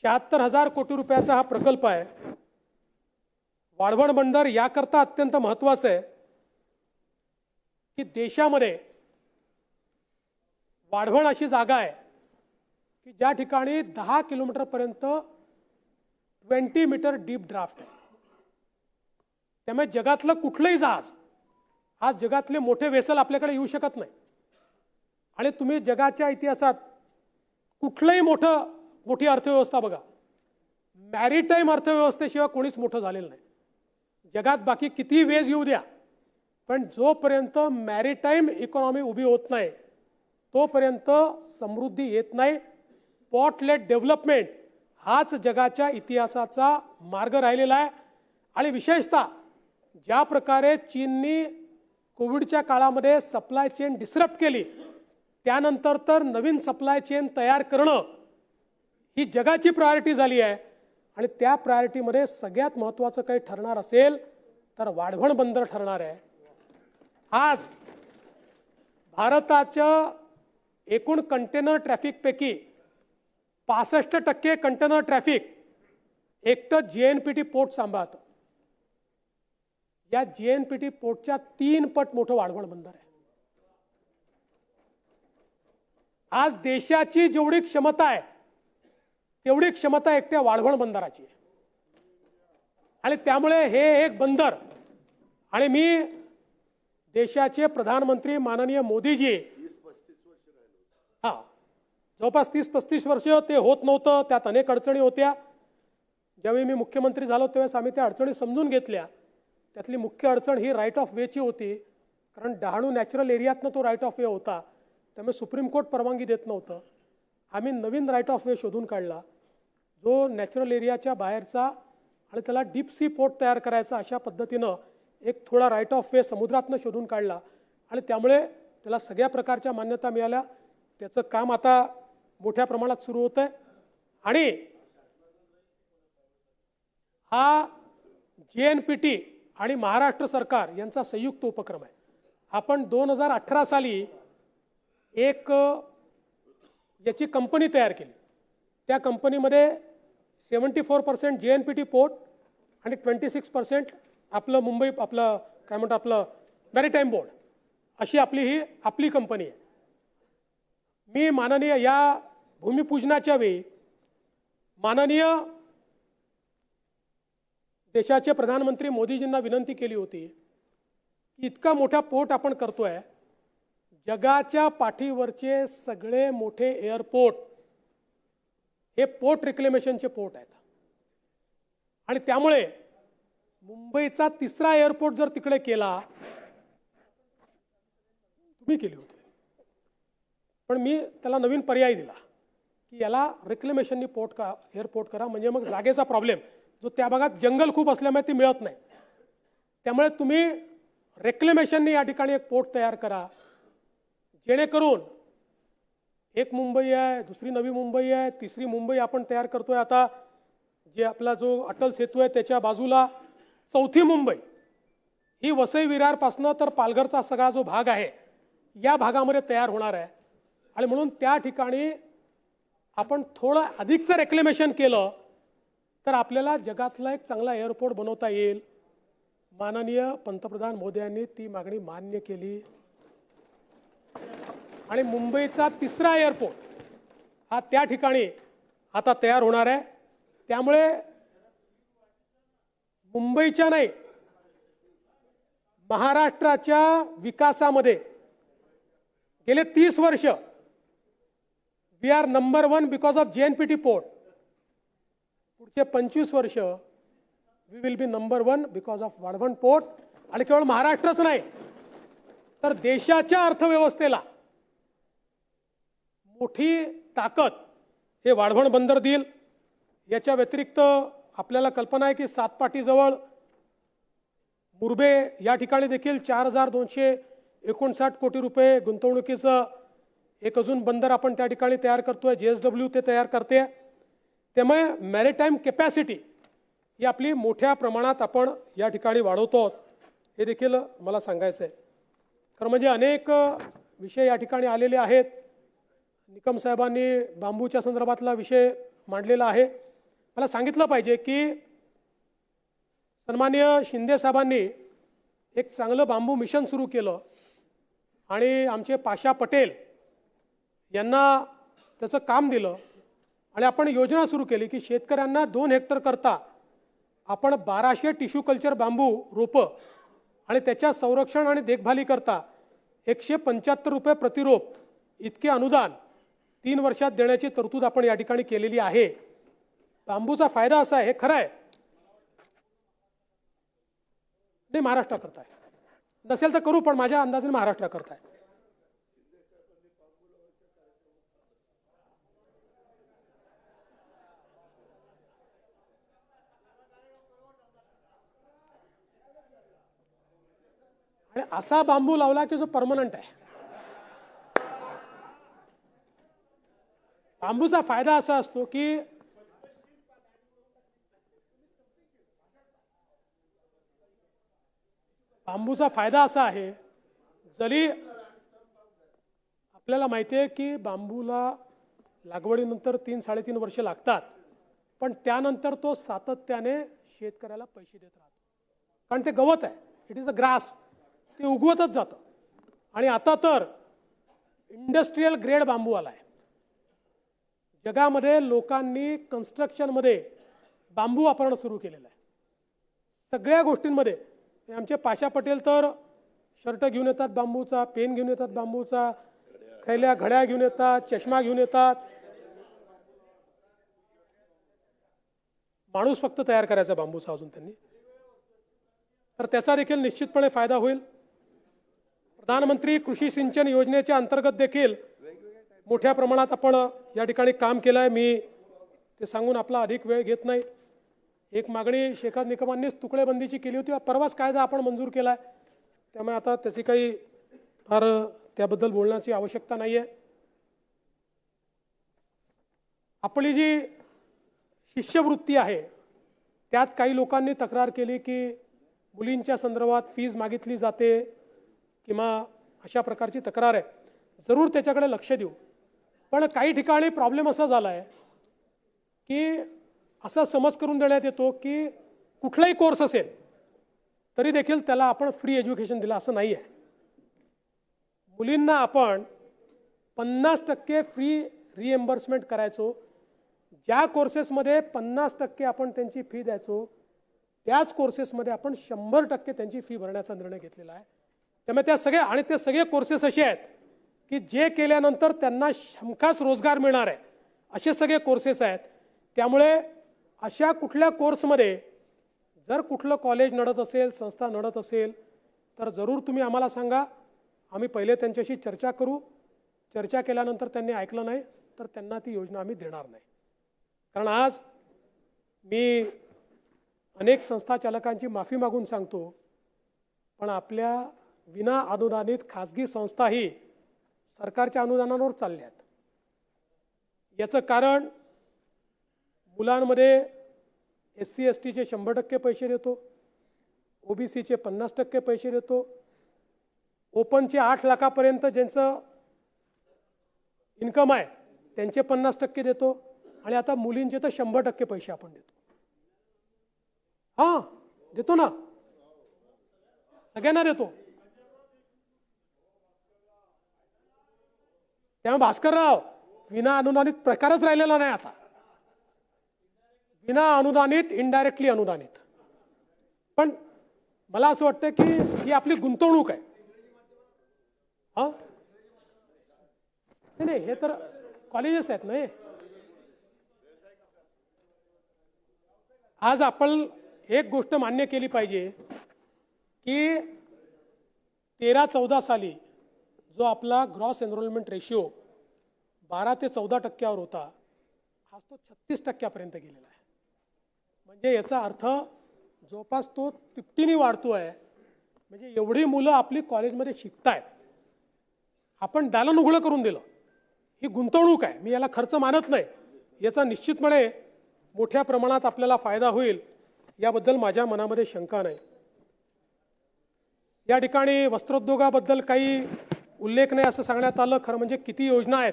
76,000 कोटी रुपयाचा हा प्रकल्प आहे. वाढवण बंदर याकरता अत्यंत महत्त्वाचं आहे की देशामध्ये वाढवण अशी जागा आहे की ज्या ठिकाणी 10 किलोमीटरपर्यंत 20 मीटर डीप ड्राफ्ट आहे. त्यामुळे जगातलं कुठलंही जहाज, आज जगातले मोठे वेसल आपल्याकडे येऊ शकत नाही. आणि तुम्ही जगाच्या इतिहासात कुठलंही मोठी अर्थव्यवस्था बघा, मॅरीटाईम अर्थव्यवस्थेशिवाय कोणीच मोठं झालेलं नाही. जगात बाकी किती वेज येऊ द्या, पण जोपर्यंत मॅरीटाईम इकॉनॉमी उभी होत नाही तोपर्यंत समृद्धी येत नाही. पोर्ट लेड डेव्हलपमेंट हाच जगाच्या इतिहासाचा मार्ग राहिलेला आहे. आणि विशेषतः ज्या प्रकारे चीननी कोविडच्या काळामध्ये सप्लाय चेन डिस्टर्ब केली, त्यानंतर तर नवीन सप्लाय चेन तयार करणं ही जगाची प्रायोरिटी झाली आहे. आणि त्या प्रायोरिटीमध्ये सगळ्यात महत्त्वाचं काही ठरणार असेल तर वाढवण बंदर ठरणार आहे. आज भारताच्या एकूण कंटेनर ट्रॅफिकपैकी 65% कंटेनर ट्रॅफिक एकटं JNPT पोर्ट सांभाळतं. या JNPT पोर्टच्या 3 पट मोठं वाढवण बंदर आहे. आज देशाची जेवढी क्षमता आहे तेवढी क्षमता एकट्या वाढवण बंदराची आहे. आणि त्यामुळे हे एक बंदर, आणि मी देशाचे प्रधानमंत्री माननीय मोदीजी, जवळपास 30-35 वर्ष ते होत नव्हतं, त्यात अनेक अडचणी होत्या. ज्यावेळी मी मुख्यमंत्री झालो त्यावेळेस आम्ही त्या अडचणी समजून घेतल्या. त्यातली मुख्य अडचण ही राईट ऑफ वेची होती, कारण डहाणू नॅचरल एरियातनं तो राईट ऑफ वे होता, त्यामुळे सुप्रीम कोर्ट परवानगी देत नव्हतं. आम्ही नवीन राईट ऑफ वे शोधून काढला जो नॅचरल एरियाच्या बाहेरचा आणि त्याला डीप सी पोर्ट तयार करायचा, अशा पद्धतीनं एक थोडा राईट ऑफ वे समुद्रातनं शोधून काढला आणि त्यामुळे त्याला सगळ्या प्रकारच्या मान्यता मिळाल्या. त्याचं काम आता मोठ्या प्रमाणात सुरू होतं आहे. आणि हा JNPT आणि महाराष्ट्र सरकार यांचा संयुक्त उपक्रम आहे. आपण 2018 साली एक याची कंपनी तयार केली. त्या कंपनीमध्ये 74% JNPT पोर्ट आणि 26% आपलं मुंबई आपलं काय म्हणतात आपलं मॅरिटाईम बोर्ड अशी आपली कंपनी आहे. मी माननीय या भूमिपूजनाच्या वेळी माननीय देशाचे प्रधानमंत्री मोदीजींना विनंती केली होती की इतका मोठा पोर्ट आपण करतोय, जगाच्या पाठीवरचे सगळे मोठे एअरपोर्ट हे पोर्ट रिक्लेमेशनचे पोर्ट आहेत आणि त्यामुळे मुंबईचा तिसरा एअरपोर्ट जर तिकडे केला, तुम्ही केली होती, पण मी त्याला नवीन पर्याय दिला की याला रिक्लेमेशननी एअरपोर्ट करा, म्हणजे मग जागेचा प्रॉब्लेम जो त्या भागात जंगल खूप असल्यामुळे ती मिळत नाही, त्यामुळे तुम्ही रिक्लेमेशननी या ठिकाणी एक पोर्ट तयार करा, जेणेकरून एक मुंबई आहे, दुसरी नवी मुंबई आहे, तिसरी मुंबई आपण तयार करतोय आता, जे आपला जो अटल सेतू आहे त्याच्या बाजूला चौथी मुंबई ही वसई विरारपासनं तर पालघरचा सगळा जो भाग आहे या भागामध्ये तयार होणार आहे. आणि म्हणून त्या ठिकाणी आपण थोडं अधिकचं रेक्लेमेशन केलं तर आपल्याला जगातला एक चांगला एअरपोर्ट बनवता येईल. माननीय पंतप्रधान मोदयांनी ती मागणी मान्य केली आणि मुंबईचा तिसरा एअरपोर्ट हा त्या ठिकाणी आता तयार होणार आहे. त्यामुळे मुंबईच्या नाही, महाराष्ट्राच्या विकासामध्ये गेले 30 वर्ष we are number 1 because of JNPT port. पुढचे 25 वर्ष we will be number 1 because of Vadhavan port. आणि केवळ महाराष्ट्रच नाही तर देशाच्या अर्थव्यवस्थेला मोठी ताकद हे वाढवण बंदर देईल. याच्या व्यतिरिक्त आपल्याला कल्पना आहे की सातपाटीजवळ मुरबे या ठिकाणी देखील 4259 कोटी रुपये गुंतवणुकीचं एक अजून बंदर आपण त्या ठिकाणी तयार करतोय. JSW ते तयार करते. त्यामुळे मॅरिटाईम कॅपॅसिटी ही आपली मोठ्या प्रमाणात आपण या ठिकाणी वाढवतो हे देखील मला सांगायचं आहे. खरं म्हणजे अनेक विषय या ठिकाणी आलेले आहेत. निकम साहेबांनी बांबूच्या संदर्भातला विषय मांडलेला आहे. मला सांगितलं पाहिजे की सन्माननीय शिंदे साहेबांनी एक चांगलं बांबू मिशन सुरू केलं आणि आमचे पाशा पटेल यांना त्याचं काम दिलं आणि आपण योजना सुरू केली की शेतकऱ्यांना 2 हेक्टर करता आपण 1200 टिश्यू कल्चर बांबू रोपं आणि त्याच्या संरक्षण आणि देखभाली करता 175 रुपये प्रतिरोप इतके अनुदान 3 वर्षात देण्याची तरतूद आपण या ठिकाणी केलेली आहे. बांबूचा फायदा असा आहे, हे खरं आहे, नाही महाराष्ट्र करताय, नसेल तर करू, पण माझ्या अंदाजाने महाराष्ट्र करताय. आणि असा बांबू लावला की जो परमनंट आहे. बांबूचा फायदा असा असतो की बांबूचा फायदा असा आहे, जरी आपल्याला माहिती आहे की बांबूला लागवडीनंतर 3-3.5 वर्ष लागतात, पण त्यानंतर तो सातत्याने शेतकऱ्याला पैसे देत राहतो, कारण ते गवत आहे, इट इज अ ग्रास, ते उगवतच जातं. आणि आता तर इंडस्ट्रियल ग्रेड बांबू आलाय. जगामध्ये लोकांनी कन्स्ट्रक्शनमध्ये बांबू वापरणं सुरू केलेलं आहे, सगळ्या गोष्टींमध्ये. आमचे पाशा पटेल तर शर्ट घेऊन येतात बांबूचा, पेन घेऊन येतात बांबूचा, खैल्या घड्या घेऊन येतात, चष्मा घेऊन येतात. माणूस फक्त तयार करायचा बांबूचा अजून त्यांनी, तर त्याचा देखील निश्चितपणे फायदा होईल. प्रधानमंत्री कृषी सिंचन योजनेच्या अंतर्गत देखील मोठ्या प्रमाणात आपण या ठिकाणी काम केलं आहे. मी ते सांगून आपला अधिक वेळ घेत नाही. एक मागणी शेखर निकमांनीच तुकडेबंदीची केली होती, परवाच कायदा आपण मंजूर केला आहे, त्यामुळे आता त्याची काही फार त्याबद्दल बोलण्याची आवश्यकता नाही आहे. आपली जी शिष्यवृत्ती आहे त्यात काही लोकांनी तक्रार केली की मुलींच्या संदर्भात फीज मागितली जाते किंवा अशा प्रकारची तक्रार आहे. जरूर त्याच्याकडे लक्ष देऊ, पण काही ठिकाणी प्रॉब्लेम असा झाला आहे की असा समज करून देण्यात येतो की कुठलाही कोर्स असेल तरी देखील त्याला आपण फ्री एज्युकेशन दिलं असं नाही आहे. मुलींना आपण 50% फ्री रिएम्बर्समेंट करायचो. ज्या कोर्सेसमध्ये 50% आपण त्यांची फी द्यायचो त्याच कोर्सेसमध्ये आपण 100% त्यांची फी भरण्याचा निर्णय घेतलेला आहे. त्यामुळे ते सगळे कोर्सेस असे आहेत की जे केल्यानंतर त्यांना हमखास रोजगार मिळणार आहे असे सगळे कोर्सेस आहेत. त्यामुळे अशा कुठल्या कोर्समध्ये जर कुठलं कॉलेज नडत असेल, संस्था नडत असेल तर जरूर तुम्ही आम्हाला सांगा. आम्ही पहिले त्यांच्याशी चर्चा करू. चर्चा केल्यानंतर त्यांनी ऐकलं नाही तर त्यांना ती योजना आम्ही देणार नाही. कारण आज मी अनेक संस्था चालकांची माफी मागून सांगतो, पण आपल्या विना अनुदानित खाजगी संस्थाही सरकारच्या अनुदानावर चालल्या आहेत. याचं कारण मुलांमध्ये SC STचे 100% पैसे देतो, OBCचे 50% पैसे देतो, ओपनचे 8 लाखापर्यंत ज्यांचं इन्कम आहे त्यांचे 50% देतो आणि आता मुलींचे तर 100% पैसे आपण देतो. हां, देतो ना, सगळ्यांना देतो. त्यामुळे भास्करराव, विना अनुदानित प्रकारच राहिलेला नाही आता. विना अनुदानित, इनडायरेक्टली अनुदानित. पण मला असं वाटतं की ही आपली गुंतवणूक आहे. हां, नाही, हे तर कॉलेजेस आहेत ना. आज आपण एक गोष्ट मान्य केली पाहिजे की 13-14 साली जो आपला ग्रॉस एनरोलमेंट रेशिओ 12 ते 14% होता, आज तो 36% गेलेला आहे. म्हणजे याचा अर्थ जवळपास तो तिपटीने वाढतो आहे. म्हणजे एवढी मुलं आपली कॉलेजमध्ये शिकतायत. आपण दालन उघडं करून दिलं. ही गुंतवणूक आहे. मी याला खर्च मानत नाही. याचा निश्चितपणे मोठ्या प्रमाणात आपल्याला फायदा होईल याबद्दल माझ्या मनामध्ये शंका नाही. या ठिकाणी वस्त्रोद्योगाबद्दल काही उल्लेख नाही असं सांगण्यात आलं. खरं म्हणजे किती योजना आहेत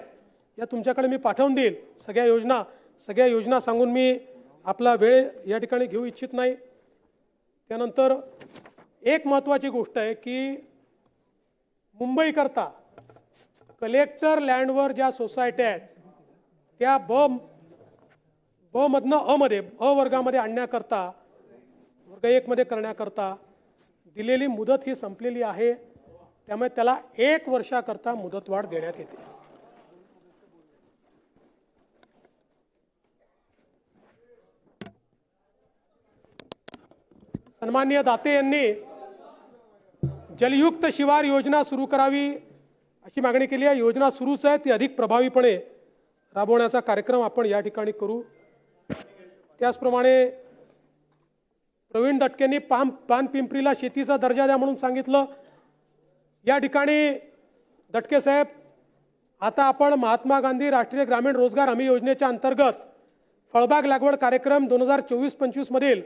या तुमच्याकडे मी पाठवून देईल. सगळ्या योजना सांगून मी आपला वेळ या ठिकाणी घेऊ इच्छित नाही. त्यानंतर एक महत्त्वाची गोष्ट आहे की मुंबईकरता कलेक्टर लँडवर ज्या सोसायट्या आहेत त्या ब मधनं अ वर्गामध्ये आणण्याकरता, वर्ग 1 मध्ये करण्याकरता दिलेली मुदत ही संपलेली आहे. त्यामुळे त्याला 1 वर्षाकरता मुदतवाढ देण्यात येते. सन्माननीय दाते यांनी जलयुक्त शिवार योजना सुरू करावी अशी मागणी केली आहे. योजना सुरूच आहे, ती अधिक प्रभावीपणे राबवण्याचा कार्यक्रम आपण या ठिकाणी करू. त्याचप्रमाणे प्रवीण दटकेंनी पानपिंपरीला शेतीचा दर्जा द्या म्हणून सांगितलं. या ठिकाणी दटके साहेब, आता आपण महात्मा गांधी राष्ट्रीय ग्रामीण रोजगार हमी योजनेच्या अंतर्गत फळबाग लागवड कार्यक्रम 2024-25 मधील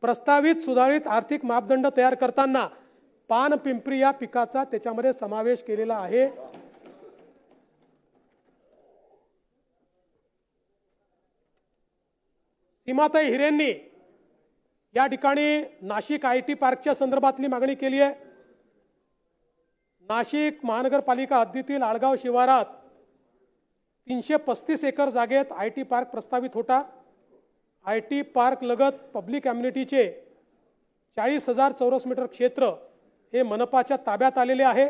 प्रस्तावित सुधारित आर्थिक मापदंड तयार करताना पानपिंपरी या पिकाचा त्याच्यामध्ये समावेश केलेला आहे. सीमाताई हिरेंनी या ठिकाणी नाशिक IT पार्कच्या संदर्भातली मागणी केली आहे. नाशिक महानगरपालिका हद्दीतील आळगाव शिवारात 335 एकर जागेत IT पार्क प्रस्तावित होता. IT पार्क लगत पब्लिक अम्युनिटीचे 40,000 चौरस मीटर क्षेत्र हे मनपाच्या ताब्यात आलेले आहे.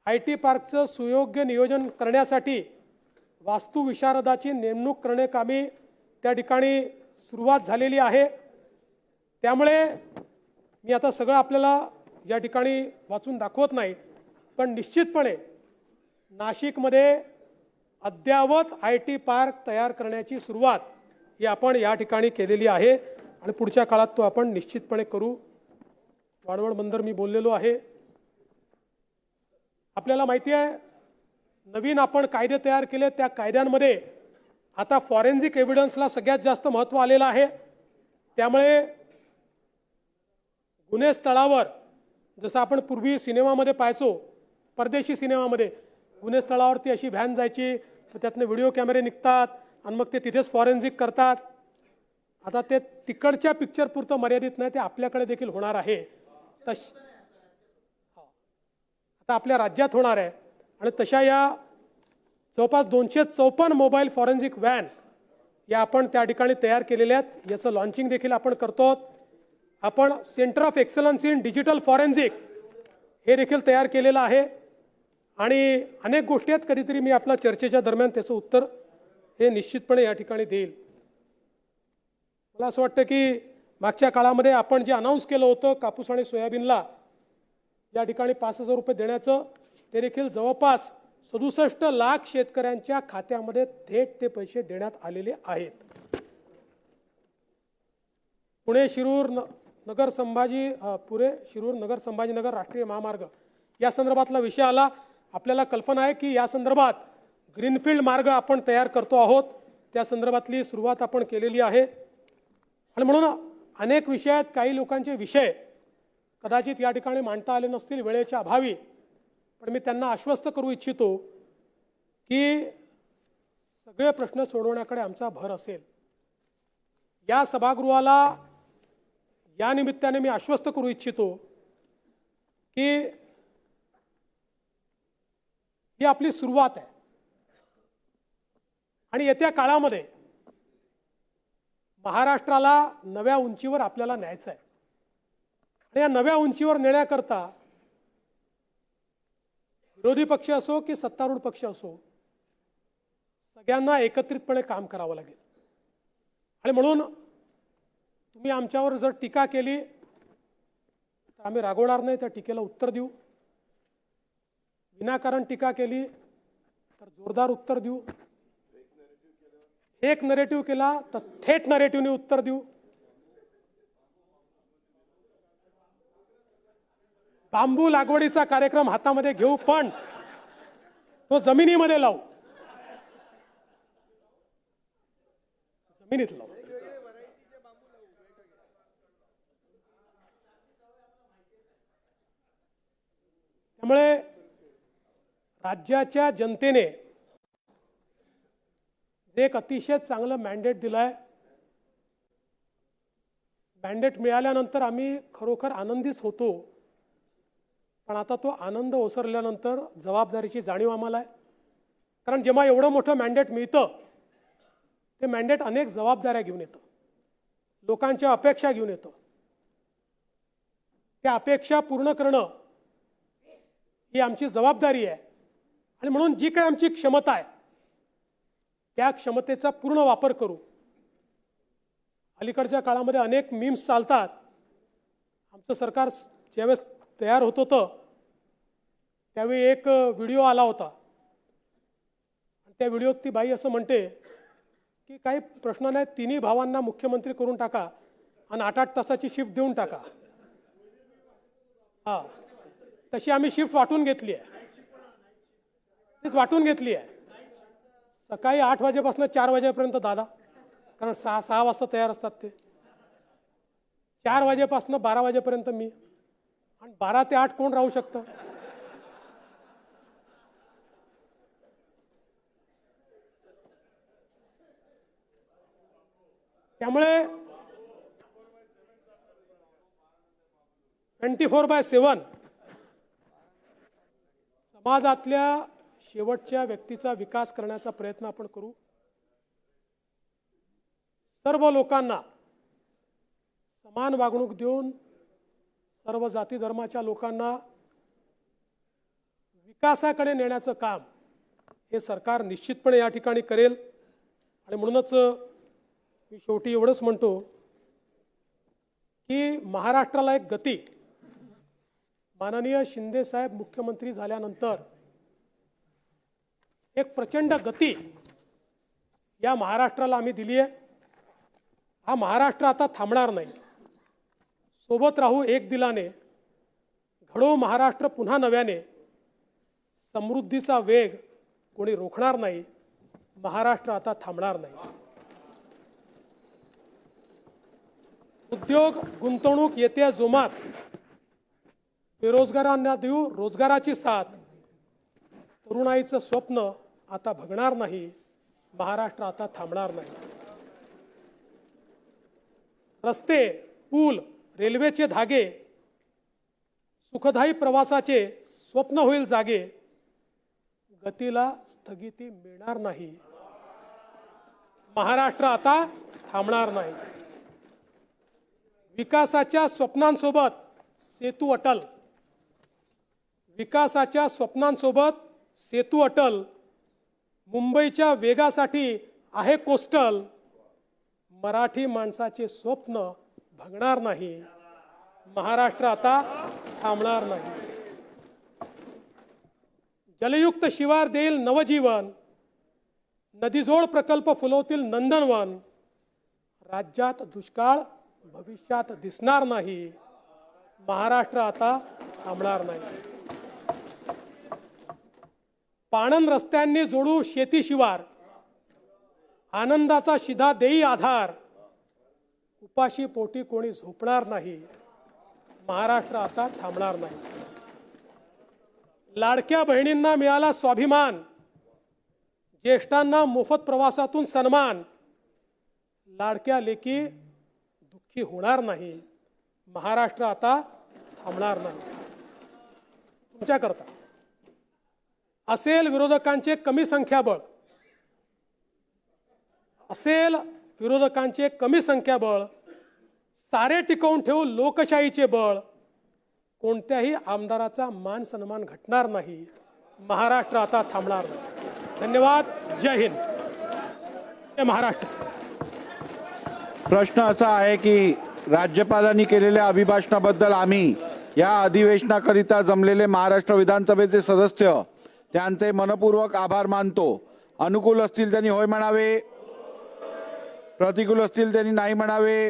IT पार्कचं सुयोग्य नियोजन करण्यासाठी वास्तुविशारदाची नेमणूक करण्याकामी त्या ठिकाणी सुरुवात झालेली आहे. त्यामुळे मी आता सगळं आपल्याला या ठिकाणी वाचून दाखवत नाही, पण निश्चितपणे नाशिकमध्ये अद्ययावत IT पार्क तयार करण्याची सुरुवात ही आपण या ठिकाणी केलेली आहे आणि पुढच्या काळात तो आपण निश्चितपणे करू. वाडवळ बंदर मी बोललेलो आहे. आपल्याला माहिती आहे नवीन आपण कायदे तयार केले, त्या कायद्यांमध्ये आता फॉरेन्सिक एव्हिडन्सला सगळ्यात जास्त महत्त्व आलेलं आहे. त्यामुळे गुन्हे स्थळावर जसं आपण पूर्वी सिनेमामध्ये पाहायचो, परदेशी सिनेमामध्ये गुन्हे स्थळावरती अशी व्हॅन जायची, त्यातनं व्हिडिओ कॅमेरे निघतात आणि मग ते तिथेच फॉरेन्सिक करतात. आता ते तिकडच्या पिक्चर पुरतं मर्यादित नाही, ते आपल्याकडे देखील होणार आहे. आता आपल्या राज्यात होणार आहे. आणि तशा या जवळपास 254 मोबाईल फॉरेन्सिक व्हॅन या आपण त्या ठिकाणी तयार केलेल्या आहेत. याचं लॉन्चिंग देखील आपण करतो. आपण centre of excellence in digital forensic हे देखील तयार केलेलं आहे. आणि अनेक गोष्टी आहेत, कधीतरी मी आपल्या चर्चेच्या दरम्यान त्याचं उत्तर हे निश्चितपणे या ठिकाणी देईल. मला असं वाटतं की मागच्या काळामध्ये आपण जे अनाऊन्स केलं होतं कापूस आणि सोयाबीनला या ठिकाणी 5,000 रुपये देण्याचं, ते देखील जवळपास 67 लाख शेतकऱ्यांच्या खात्यामध्ये थेट ते पैसे देण्यात आलेले आहेत. पुणे शिरूर नगर संभाजीनगर राष्ट्रीय महामार्ग या संदर्भातला विषय आला. आपल्याला कल्पना आहे की या संदर्भात ग्रीनफील्ड मार्ग आपण तयार करतो आहोत. त्या संदर्भातली सुरुवात आपण केलेली आहे. आणि म्हणून अनेक विषय आहेत. काही लोकांचे विषय कदाचित या ठिकाणी मांडता आले नसतील वेळेच्या अभावी, पण मी त्यांना आश्वस्त करू इच्छितो की सगळे प्रश्न सोडवण्याकडे आमचा भर असेल. या सभागृहाला या निमित्ताने मी आश्वस्त करू इच्छितो की ही आपली सुरुवात आहे आणि येत्या काळामध्ये महाराष्ट्राला नव्या उंचीवर आपल्याला न्यायचं आहे. आणि या नव्या उंचीवर नेण्याकरता विरोधी पक्ष असो की सत्तारूढ पक्ष असो, सगळ्यांना एकत्रितपणे काम करावं लागेल. आणि म्हणून तुम्ही आमच्यावर जर टीका केली तर आम्ही रागवणार नाही, त्या टीकेला उत्तर देऊ. विनाकारण टीका केली तर जोरदार उत्तर देऊ. एक नरेटिव्ह केला तर थेट नरेटिव्हने उत्तर देऊ. बांबू लागवडीचा कार्यक्रम हातामध्ये घेऊ, पण तो जमिनीमध्ये लावू, जमिनीत लावू. त्यामुळे राज्याच्या जनतेने जे एक अतिशय चांगलं मॅन्डेट दिलंय, मॅन्डेट मिळाल्यानंतर आम्ही खरोखर आनंदीच होतो. पण आता तो आनंद ओसरल्यानंतर जबाबदारीची जाणीव आम्हाला आहे. कारण जेव्हा एवढं मोठं मॅन्डेट मिळतं, ते मॅन्डेट अनेक जबाबदाऱ्या घेऊन येतं, लोकांच्या अपेक्षा घेऊन येतं. त्या अपेक्षा पूर्ण करणं ही आमची जबाबदारी आहे. आणि म्हणून जी काही आमची क्षमता आहे त्या क्षमतेचा पूर्ण वापर करू. अलीकडच्या काळामध्ये अनेक मीम्स चालतात. आमचं सरकार ज्यावेळेस तयार होत होतं त्यावेळी एक व्हिडिओ आला होता. त्या व्हिडिओत ती बाई असं म्हणते की काही प्रश्न नाही, तिन्ही भावांना मुख्यमंत्री करून टाका आणि 8-8 तासाची शिफ्ट देऊन टाका. हां, तशी आम्ही शिफ्ट वाटून घेतली आहे. तीच वाटून घेतली आहे. सकाळी 8 वाजेपासून 4 वाजेपर्यंत दादा, कारण 6 वाजता तयार असतात ते. 4 वाजेपासून 12 वाजेपर्यंत मी, आणि 12 ते 8 कोण राहू शकतं? त्यामुळे 24/7 समाजातल्या शेवटच्या व्यक्तीचा विकास करण्याचा प्रयत्न आपण करू. सर्व लोकांना समान वागणूक देऊन सर्व जाती धर्माच्या लोकांना विकासाकडे नेण्याचं काम हे सरकार निश्चितपणे या ठिकाणी करेल. आणि म्हणूनच मी शेवटी एवढंच म्हणतो की महाराष्ट्राला एक गती, माननीय शिंदे साहेब मुख्यमंत्री झाल्यानंतर एक प्रचंड गती या महाराष्ट्राला आम्ही दिली आहे. हा महाराष्ट्र आता थांबणार नाही. सोबत राहू एक दिलाने, घडवू महाराष्ट्र पुन्हा नव्याने. समृद्धीचा वेग कोणी रोखणार नाही. महाराष्ट्र आता थांबणार नाही. उद्योग गुंतवणूक येत्या जोमात, बेरोजगारांना देऊ रोजगाराची साथ. तरुणाईचं स्वप्न आता भगणार नाही. महाराष्ट्र आता थांबणार नाही. रस्ते, पूल, रेल्वेचे धागे, सुखदायी प्रवासाचे स्वप्न होईल जागे. गतीला स्थगिती मिळणार नाही. महाराष्ट्र आता थांबणार नाही. विकासाच्या स्वप्नांसोबत सेतू अटल, विकासाच्या स्वप्नांसोबत सेतू अटल. मुंबईच्या वेगासाठी आहे कोस्टल. मराठी माणसाचे स्वप्न भंगणार नाही. महाराष्ट्र आता थांबणार नाही. जलयुक्त शिवार देईल नवजीवन. नदीजोड प्रकल्प फुलवतील नंदनवन. राज्यात दुष्काळ भविष्यात दिसणार नाही. महाराष्ट्र आता थांबणार नाही. पाणंद रस्त्यांनी जोडू शेती शिवार. आनंदाचा शिधा देई आधार. उपाशी पोटी कोणी झोपणार नाही. महाराष्ट्र आता थांबणार नाही. लाडक्या बहिणींना मिळाला स्वाभिमान. ज्येष्ठांना मोफत प्रवासातून सन्मान. लाडक्या लेकी दुःखी होणार नाही. महाराष्ट्र आता थांबणार नाही. तुमच्याकरता असेल विरोधकांचे कमी संख्याबळ, असेल विरोधकांचे कमी संख्याबळ. सारे टिकवून ठेवू लोकशाहीचे बळ. कोणत्याही आमदाराचा मान सन्मान घटणार नाही. महाराष्ट्र आता थांबणार नाही. धन्यवाद. जय हिंद. जय महाराष्ट्र. प्रश्न असा आहे की राज्यपालांनी केलेल्या अभिभाषणाबद्दल आम्ही या अधिवेशनाकरिता जमलेले महाराष्ट्र विधानसभेचे सदस्य त्यांचे मनपूर्वक आभार मानतो. अनुकूल असतील त्यांनी होय म्हणावे, प्रतिकूल असतील त्यांनी नाही म्हणावे.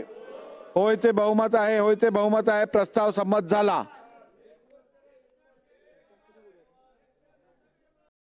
होयचे बहुमत आहे, होयचे बहुमत आहे. प्रस्ताव संमत झाला.